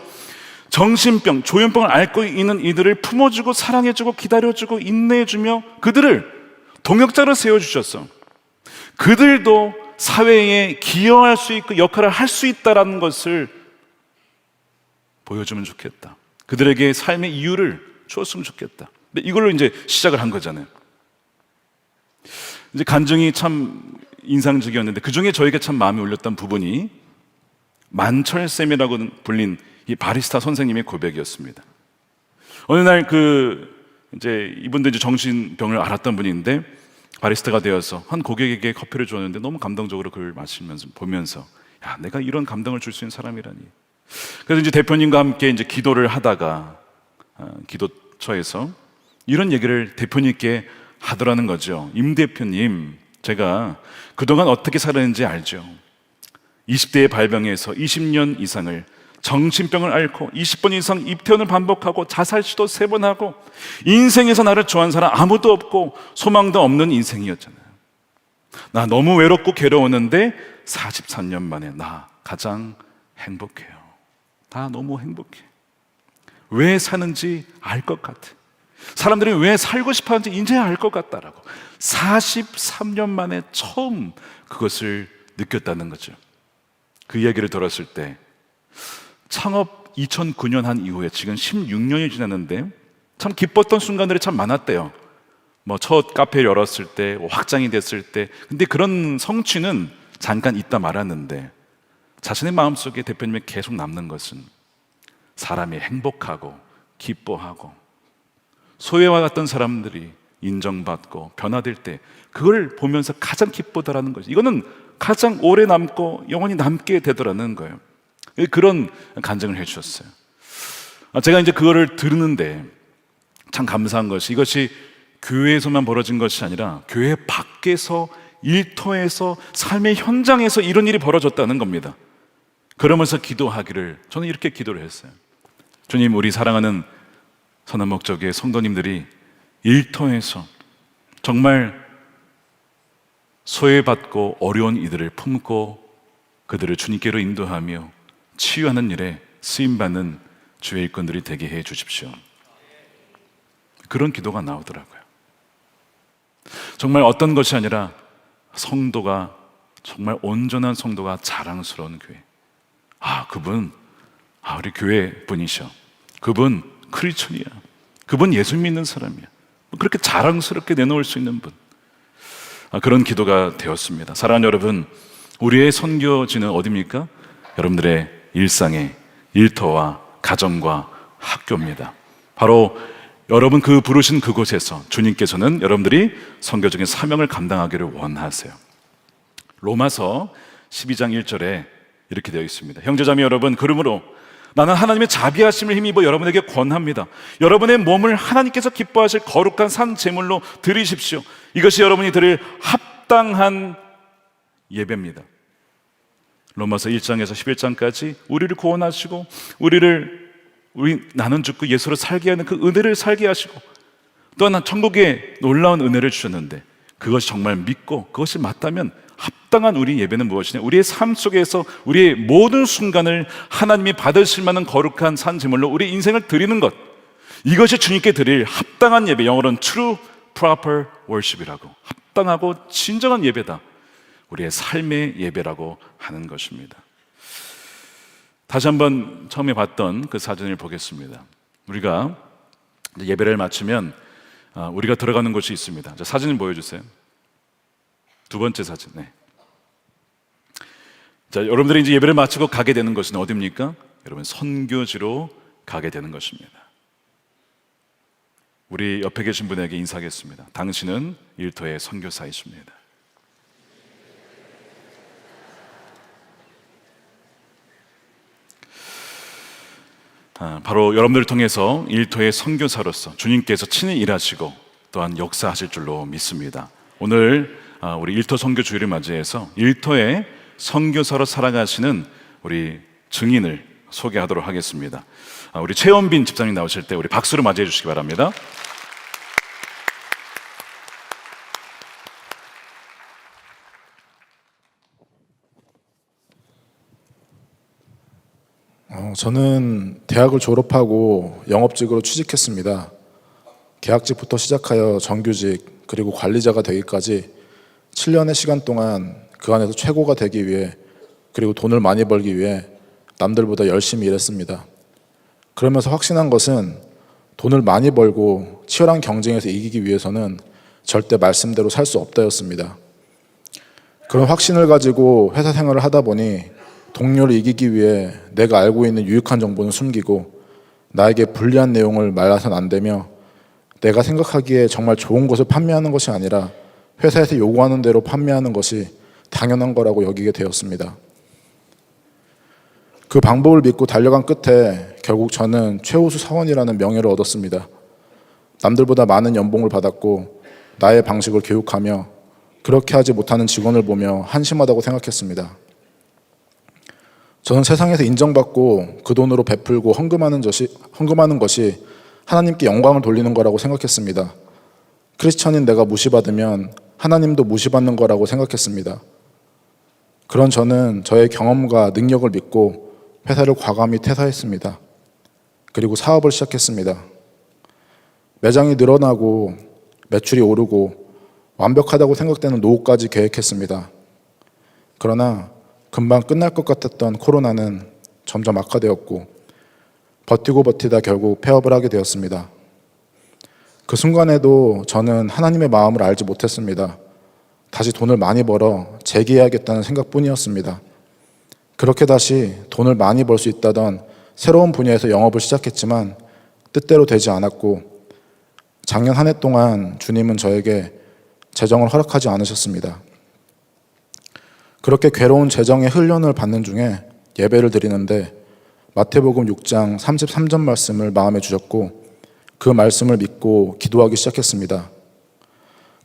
정신병, 조현병을 앓고 있는 이들을 품어주고 사랑해주고 기다려주고 인내해주며 그들을 동역자로 세워주셨어. 그들도 사회에 기여할 수 있고 역할을 할 수 있다는 것을 보여주면 좋겠다. 그들에게 삶의 이유를 주었으면 좋겠다. 근데 이걸로 이제 시작을 한 거잖아요. 이제 간증이 참 인상적이었는데 그 중에 저에게 참 마음이 울렸던 부분이 만철쌤이라고 불린 이 바리스타 선생님의 고백이었습니다. 어느 날 이제 이분도 이제 정신병을 앓았던 분인데 바리스타가 되어서 한 고객에게 커피를 줬는데 너무 감동적으로 그걸 마시면서 보면서, 야, 내가 이런 감동을 줄 수 있는 사람이라니. 그래서 이제 대표님과 함께 이제 기도를 하다가 기도처에서 이런 얘기를 대표님께 하더라는 거죠. 임 대표님, 제가 그동안 어떻게 살았는지 알죠? 20대에 발병해서 20년 이상을 정신병을 앓고 20번 이상 입퇴원을 반복하고 자살 시도 3번 하고 인생에서 나를 좋아하는 사람 아무도 없고 소망도 없는 인생이었잖아요. 나 너무 외롭고 괴로웠는데 43년 만에 나 가장 행복해요. 나 너무 행복해. 왜 사는지 알 것 같아. 사람들이 왜 살고 싶어 하는지 이제 알 것 같다라고 43년 만에 처음 그것을 느꼈다는 거죠. 그 이야기를 들었을 때 창업 2009년 한 이후에 지금 16년이 지났는데 참 기뻤던 순간들이 참 많았대요. 뭐 첫 카페를 열었을 때, 확장이 됐을 때. 근데 그런 성취는 잠깐 있다 말았는데 자신의 마음속에 대표님이 계속 남는 것은 사람이 행복하고 기뻐하고 소외와 같던 사람들이 인정받고 변화될 때 그걸 보면서 가장 기쁘다라는 거죠. 이거는 가장 오래 남고 영원히 남게 되더라는 거예요. 그런 간증을 해주셨어요. 제가 이제 그거를 들었는데 참 감사한 것이 이것이 교회에서만 벌어진 것이 아니라 교회 밖에서 일터에서 삶의 현장에서 이런 일이 벌어졌다는 겁니다. 그러면서 기도하기를 저는 이렇게 기도를 했어요. 주님, 우리 사랑하는 선한목적의 성도님들이 일터에서 정말 소외받고 어려운 이들을 품고 그들을 주님께로 인도하며 치유하는 일에 쓰임받는 주의 일꾼들이 되게 해 주십시오. 그런 기도가 나오더라고요. 정말 어떤 것이 아니라 성도가 정말 온전한 성도가 자랑스러운 교회. 그분 우리 교회 분이셔. 그분 크리스천이야. 그분 예수 믿는 사람이야. 그렇게 자랑스럽게 내놓을 수 있는 분. 그런 기도가 되었습니다. 사랑하는 여러분, 우리의 선교지는 어디입니까? 여러분들의 일상의 일터와 가정과 학교입니다. 바로 여러분 그 부르신 그곳에서 주님께서는 여러분들이 선교적인 사명을 감당하기를 원하세요. 로마서 12장 1절에 이렇게 되어 있습니다. 형제자매 여러분, 그러므로 나는 하나님의 자비하심을 힘입어 여러분에게 권합니다. 여러분의 몸을 하나님께서 기뻐하실 거룩한 산 제물로 드리십시오. 이것이 여러분이 드릴 합당한 예배입니다. 로마서 1장에서 11장까지 우리를 구원하시고 우리 나는 죽고 예수로 살게 하는 그 은혜를 살게 하시고 또한 천국의 놀라운 은혜를 주셨는데 그것이 정말 믿고 그것이 맞다면 합당한 우리 예배는 무엇이냐? 우리의 삶 속에서 우리의 모든 순간을 하나님이 받으실 만한 거룩한 산 제물로 우리 인생을 드리는 것, 이것이 주님께 드릴 합당한 예배, 영어로는 true proper worship이라고, 합당하고 진정한 예배다, 우리의 삶의 예배라고 하는 것입니다. 다시 한번 처음에 봤던 그 사진을 보겠습니다. 우리가 예배를 마치면 우리가 들어가는 곳이 있습니다. 사진을 보여주세요. 두 번째 사진. 네. 자, 여러분들이 이제 예배를 마치고 가게 되는 것은 어디입니까? 여러분, 선교지로 가게 되는 것입니다. 우리 옆에 계신 분에게 인사하겠습니다. 당신은 일터의 선교사이십니다. 바로 여러분들을 통해서 일터의 선교사로서 주님께서 친히 일하시고 또한 역사하실 줄로 믿습니다. 오늘 우리 일터 선교 주일을 맞이해서 일터의 선교사로 살아가시는 우리 증인을 소개하도록 하겠습니다. 우리 최원빈 집사님 나오실 때 우리 박수로 맞이해 주시기 바랍니다. 저는 대학을 졸업하고 영업직으로 취직했습니다. 계약직부터 시작하여 정규직 그리고 관리자가 되기까지 7년의 시간 동안 그 안에서 최고가 되기 위해 그리고 돈을 많이 벌기 위해 남들보다 열심히 일했습니다. 그러면서 확신한 것은 돈을 많이 벌고 치열한 경쟁에서 이기기 위해서는 절대 말씀대로 살 수 없다였습니다. 그런 확신을 가지고 회사 생활을 하다 보니 동료를 이기기 위해 내가 알고 있는 유익한 정보는 숨기고 나에게 불리한 내용을 말해서는 안 되며 내가 생각하기에 정말 좋은 것을 판매하는 것이 아니라 회사에서 요구하는 대로 판매하는 것이 당연한 거라고 여기게 되었습니다. 그 방법을 믿고 달려간 끝에 결국 저는 최우수 사원이라는 명예를 얻었습니다. 남들보다 많은 연봉을 받았고 나의 방식을 교육하며 그렇게 하지 못하는 직원을 보며 한심하다고 생각했습니다. 저는 세상에서 인정받고 그 돈으로 베풀고 헌금하는 것이 하나님께 영광을 돌리는 거라고 생각했습니다. 크리스천인 내가 무시받으면 하나님도 무시받는 거라고 생각했습니다. 그런 저는 저의 경험과 능력을 믿고 회사를 과감히 퇴사했습니다. 그리고 사업을 시작했습니다. 매장이 늘어나고 매출이 오르고 완벽하다고 생각되는 노후까지 계획했습니다. 그러나 금방 끝날 것 같았던 코로나는 점점 악화되었고 버티고 버티다 결국 폐업을 하게 되었습니다. 그 순간에도 저는 하나님의 마음을 알지 못했습니다. 다시 돈을 많이 벌어 재기해야겠다는 생각뿐이었습니다. 그렇게 다시 돈을 많이 벌 수 있다던 새로운 분야에서 영업을 시작했지만 뜻대로 되지 않았고 작년 한 해 동안 주님은 저에게 재정을 허락하지 않으셨습니다. 그렇게 괴로운 재정의 훈련을 받는 중에 예배를 드리는데 마태복음 6장 33절 말씀을 마음에 주셨고 그 말씀을 믿고 기도하기 시작했습니다.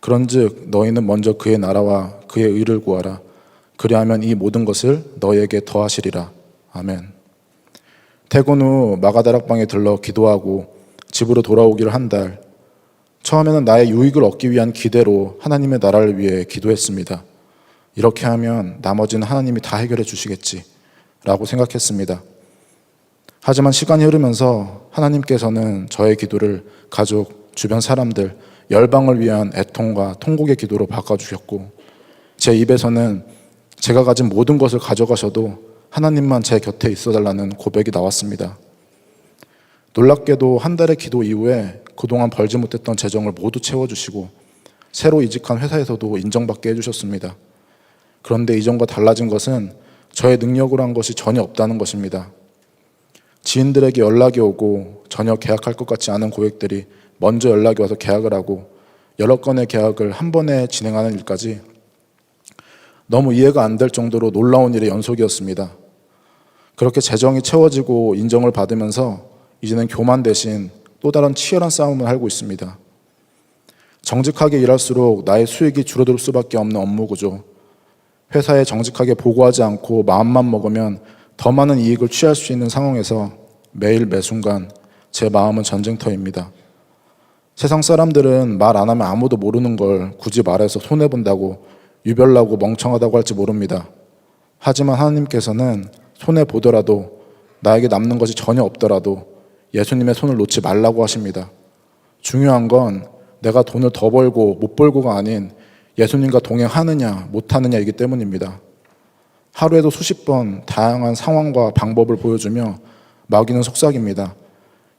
그런즉 너희는 먼저 그의 나라와 그의 의를 구하라. 그리하면 이 모든 것을 너희에게 더하시리라. 아멘. 퇴근 후 마가다락방에 들러 기도하고 집으로 돌아오기를 한 달. 처음에는 나의 유익을 얻기 위한 기대로 하나님의 나라를 위해 기도했습니다. 이렇게 하면 나머지는 하나님이 다 해결해 주시겠지 라고 생각했습니다. 하지만 시간이 흐르면서 하나님께서는 저의 기도를 가족, 주변 사람들, 열방을 위한 애통과 통곡의 기도로 바꿔주셨고 제 입에서는 제가 가진 모든 것을 가져가셔도 하나님만 제 곁에 있어달라는 고백이 나왔습니다. 놀랍게도 한 달의 기도 이후에 그동안 벌지 못했던 재정을 모두 채워주시고 새로 이직한 회사에서도 인정받게 해주셨습니다. 그런데 이전과 달라진 것은 저의 능력으로 한 것이 전혀 없다는 것입니다. 지인들에게 연락이 오고 전혀 계약할 것 같지 않은 고객들이 먼저 연락이 와서 계약을 하고 여러 건의 계약을 한 번에 진행하는 일까지 너무 이해가 안 될 정도로 놀라운 일의 연속이었습니다. 그렇게 재정이 채워지고 인정을 받으면서 이제는 교만 대신 또 다른 치열한 싸움을 하고 있습니다. 정직하게 일할수록 나의 수익이 줄어들 수밖에 없는 업무 구조, 회사에 정직하게 보고하지 않고 마음만 먹으면 더 많은 이익을 취할 수 있는 상황에서 매일 매순간 제 마음은 전쟁터입니다. 세상 사람들은 말 안 하면 아무도 모르는 걸 굳이 말해서 손해본다고 유별나고 멍청하다고 할지 모릅니다. 하지만 하나님께서는 손해보더라도 나에게 남는 것이 전혀 없더라도 예수님의 손을 놓지 말라고 하십니다. 중요한 건 내가 돈을 더 벌고 못 벌고가 아닌 예수님과 동행하느냐 못하느냐이기 때문입니다. 하루에도 수십 번 다양한 상황과 방법을 보여주며 마귀는 속삭입니다.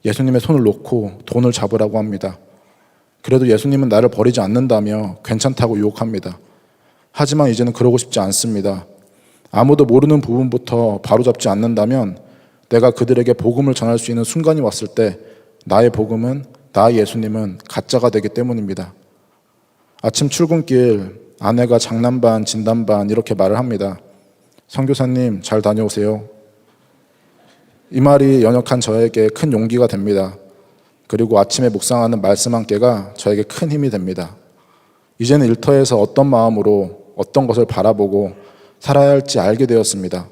예수님의 손을 놓고 돈을 잡으라고 합니다. 그래도 예수님은 나를 버리지 않는다며 괜찮다고 유혹합니다. 하지만 이제는 그러고 싶지 않습니다. 아무도 모르는 부분부터 바로잡지 않는다면 내가 그들에게 복음을 전할 수 있는 순간이 왔을 때 나의 복음은, 나의 예수님은 가짜가 되기 때문입니다. 아침 출근길 아내가 장난 반 진담 반 이렇게 말을 합니다. 선교사님 잘 다녀오세요. 이 말이 연약한 저에게 큰 용기가 됩니다. 그리고 아침에 묵상하는 말씀 한 개가 저에게 큰 힘이 됩니다. 이제는 일터에서 어떤 마음으로 어떤 것을 바라보고 살아야 할지 알게 되었습니다.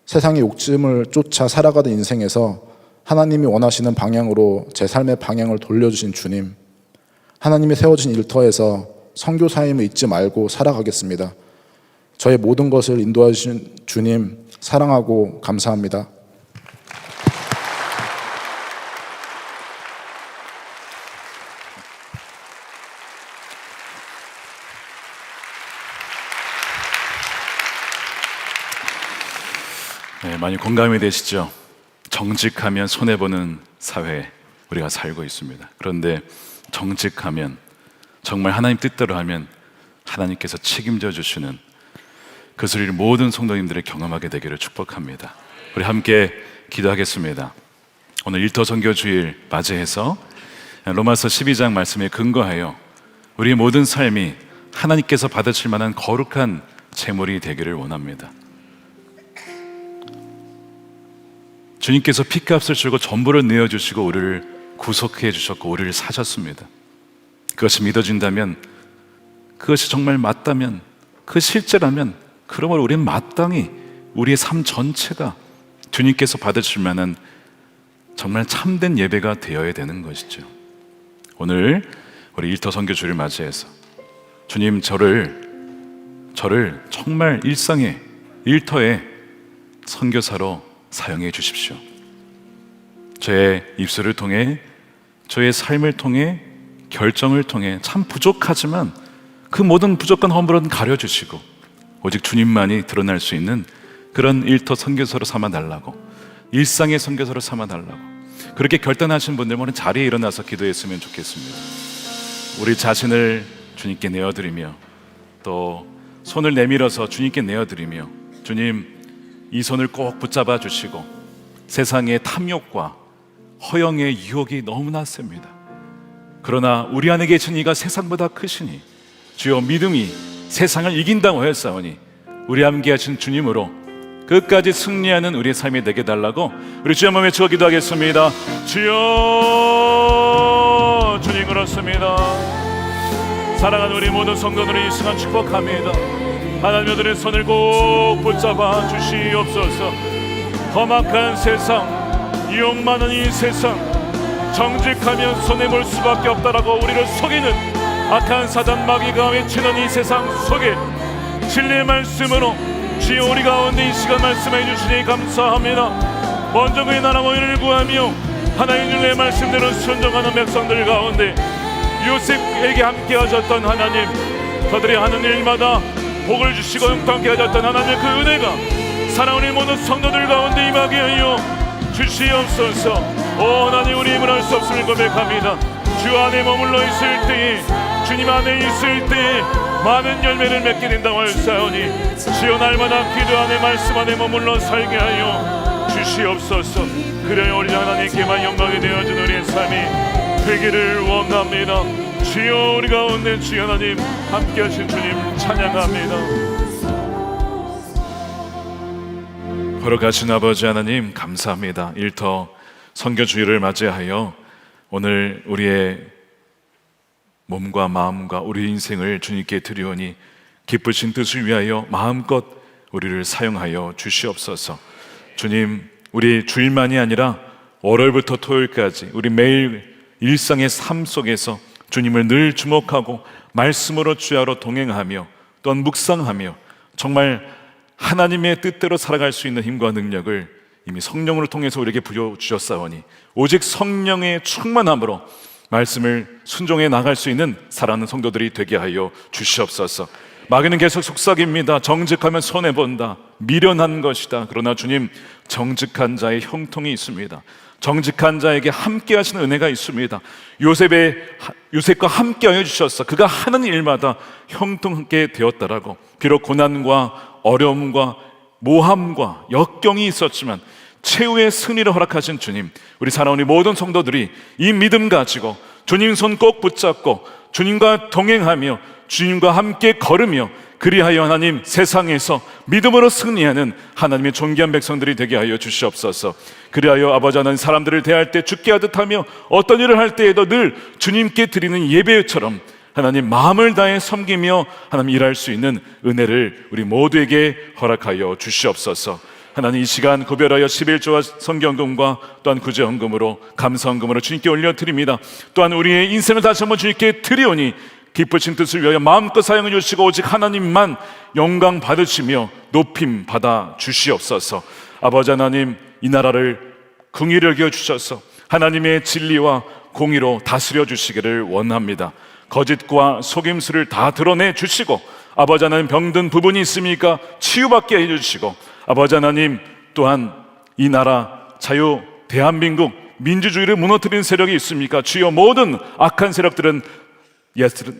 세상의 욕심을 쫓아 살아가던 인생에서 하나님이 원하시는 방향으로 제 삶의 방향을 돌려주신 주님, 하나님이 세워진 일터에서 선교사임을 잊지 말고 살아가겠습니다. 저의 모든 것을 인도해 주신 주님 사랑하고 감사합니다. 네, 많이 공감이 되시죠? 정직하면 손해보는 사회에 우리가 살고 있습니다. 그런데 정직하면, 정말 하나님 뜻대로 하면 하나님께서 책임져 주시는 그 소리를 모든 성도님들이 경험하게 되기를 축복합니다. 우리 함께 기도하겠습니다. 오늘 일터 선교 주일 맞이해서 로마서 12장 말씀에 근거하여 우리의 모든 삶이 하나님께서 받으실 만한 거룩한 제물이 되기를 원합니다. 주님께서 피값을 주고 전부를 내어주시고 우리를 구속해 주셨고 우리를 사셨습니다. 그것이 믿어진다면, 그것이 정말 맞다면, 그 실제라면 그러므로 우리는 마땅히 우리의 삶 전체가 주님께서 받으실 만한 정말 참된 예배가 되어야 되는 것이죠. 오늘 우리 일터 선교 주를 맞이해서 주님 저를 정말 일상의 일터의 선교사로 사용해 주십시오. 저의 입술을 통해, 저의 삶을 통해, 결정을 통해 참 부족하지만 그 모든 부족한 허물은 가려주시고 오직 주님만이 드러날 수 있는 그런 일터 선교사로 삼아달라고, 일상의 선교사로 삼아달라고, 그렇게 결단하신 분들은 자리에 일어나서 기도했으면 좋겠습니다. 우리 자신을 주님께 내어드리며 또 손을 내밀어서 주님께 내어드리며, 주님, 이 손을 꼭 붙잡아 주시고, 세상의 탐욕과 허영의 유혹이 너무나 셉니다. 그러나 우리 안에 계신 이가 세상보다 크시니 주여 믿음이 세상을 이긴다고 하였사오니 우리 함께 하신 주님으로 끝까지 승리하는 우리의 삶이 되게 달라고 우리 주여 한번 외쳐 기도하겠습니다. 주여, 주님 그렇습니다. 사랑하는 우리 모든 성도들을 이 시간 축복합니다. 하나님 아들의 손을 꼭 붙잡아 주시옵소서. 험악한 세상, 유혹 많은 이 세상, 정직하면 손해볼 수밖에 없다라고 우리를 속이는 악한 사단 마귀가 외치는 이 세상 속에 진리의 말씀으로 주여 우리 가운데 이 시간 말씀해 주시니 감사합니다. 먼저 그의 나라와 의를 구하며 하나님 윤리의 말씀대로 순종하는 백성들 가운데 요셉에게 함께 하셨던 하나님, 저들이 하는 일마다 복을 주시고 형통케 하셨던 하나님의 그 은혜가 사랑하는 모든 성도들 가운데 임하게 하여 주시옵소서. 오 하나님, 우리 힘을 할 수 없음을 고백합니다. 주 안에 머물러 있을 때에, 주님 안에 있을 때에 많은 열매를 맺게 된다고 하였사오니 주여 날마다 기도 안에 말씀 안에 머물러 살게 하여 주시옵소서. 그래야 우리 하나님께만 영광이 되어진 우리의 삶이 되기를 원합니다. 주여 우리 가운데 주여 하나님 함께 하신 주님 찬양합니다. 걸어가신 아버지 하나님 감사합니다. 일터 선교주일을 맞이하여 오늘 우리의 몸과 마음과 우리 인생을 주님께 드리오니 기쁘신 뜻을 위하여 마음껏 우리를 사용하여 주시옵소서. 주님, 우리 주일만이 아니라 월요일부터 토요일까지 우리 매일 일상의 삶 속에서 주님을 늘 주목하고 말씀으로 주야로 동행하며 또한 묵상하며 정말 하나님의 뜻대로 살아갈 수 있는 힘과 능력을 이미 성령으로 통해서 우리에게 부여주셨사오니 오직 성령의 충만함으로 말씀을 순종해 나갈 수 있는 살아가는 성도들이 되게 하여 주시옵소서. 마귀는 계속 속삭입니다. 정직하면 손해본다, 미련한 것이다. 그러나 주님, 정직한 자의 형통이 있습니다. 정직한 자에게 함께 하시는 은혜가 있습니다. 요셉과 함께 하여 주셨어. 그가 하는 일마다 형통하게 되었다라고. 비록 고난과 어려움과 모함과 역경이 있었지만 최후의 승리를 허락하신 주님, 우리 사랑하는 모든 성도들이 이 믿음 가지고 주님 손 꼭 붙잡고 주님과 동행하며 주님과 함께 걸으며 그리하여 하나님 세상에서 믿음으로 승리하는 하나님의 존귀한 백성들이 되게 하여 주시옵소서. 그리하여 아버지 하나님, 사람들을 대할 때 죽게 하듯 하며 어떤 일을 할 때에도 늘 주님께 드리는 예배처럼 하나님 마음을 다해 섬기며 하나님 일할 수 있는 은혜를 우리 모두에게 허락하여 주시옵소서. 하나님, 이 시간 구별하여 11조와 성경금과 또한 구제헌금으로 감사헌금으로 주님께 올려드립니다. 또한 우리의 인생을 다시 한번 주님께 드리오니 기쁘신 뜻을 위하여 마음껏 사용해 주시고 오직 하나님만 영광 받으시며 높임 받아 주시옵소서. 아버지 하나님, 이 나라를 긍휼히 여겨 주셔서 하나님의 진리와 공의로 다스려 주시기를 원합니다. 거짓과 속임수를 다 드러내 주시고 아버지 하나님, 병든 부분이 있습니까? 치유받게 해주시고 아버지 하나님, 또한 이 나라 자유 대한민국 민주주의를 무너뜨리는 세력이 있습니까? 주여, 모든 악한 세력들은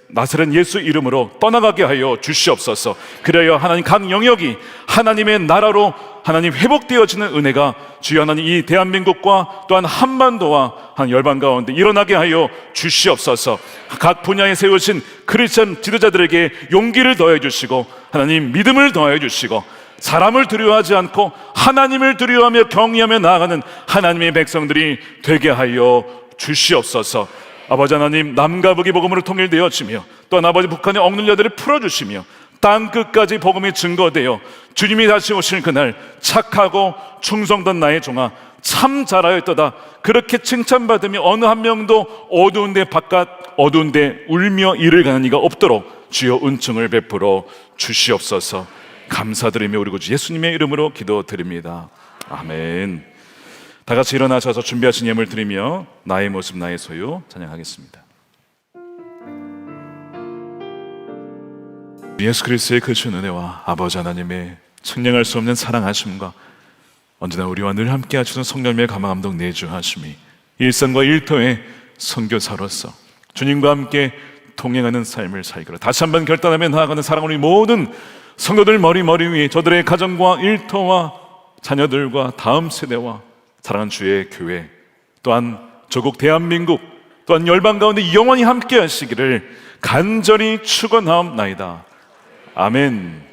나사렛 예수 이름으로 떠나가게 하여 주시옵소서. 그래야 하나님 각 영역이 하나님의 나라로 하나님 회복되어지는 은혜가 주여 하나님 이 대한민국과 또한 한반도와 한 열방 가운데 일어나게 하여 주시옵소서. 각 분야에 세우신 크리스천 지도자들에게 용기를 더해 주시고 하나님 믿음을 더해 주시고 사람을 두려워하지 않고 하나님을 두려워하며 경외하며 나아가는 하나님의 백성들이 되게 하여 주시옵소서. 아버지 하나님, 남과 북이 복음으로 통일되어지며 또한 아버지 북한의 억눌려들을 풀어주시며 땅 끝까지 복음이 증거되어 주님이 다시 오실 그날 착하고 충성된 나의 종아 참 잘하였도다 그렇게 칭찬받으며 어느 한 명도 어두운 데 바깥 어두운 데 울며 이를 가는 이가 없도록 주여 은총을 베풀어 주시옵소서. 감사드리며 우리 구주 예수님의 이름으로 기도드립니다. 아멘. 다 같이 일어나셔서 준비하신 예물 드리며 나의 모습 나의 소유 찬양하겠습니다. 예수 그리스도의 그 주 은혜와 아버지 하나님의 측량할 수 없는 사랑하심과 언제나 우리와 늘 함께 하시는 성령님의 감화감동 내주하심이 일상과 일터의 선교사로서 주님과 함께 동행하는 삶을 살기로 다시 한번 결단하며 나아가는 사랑하는 우리 모든 성도들 머리 위에 저들의 가정과 일터와 자녀들과 다음 세대와 사랑하는 주의 교회 또한 조국 대한민국 또한 열방 가운데 영원히 함께 하시기를 간절히 축원하옵나이다. 아멘.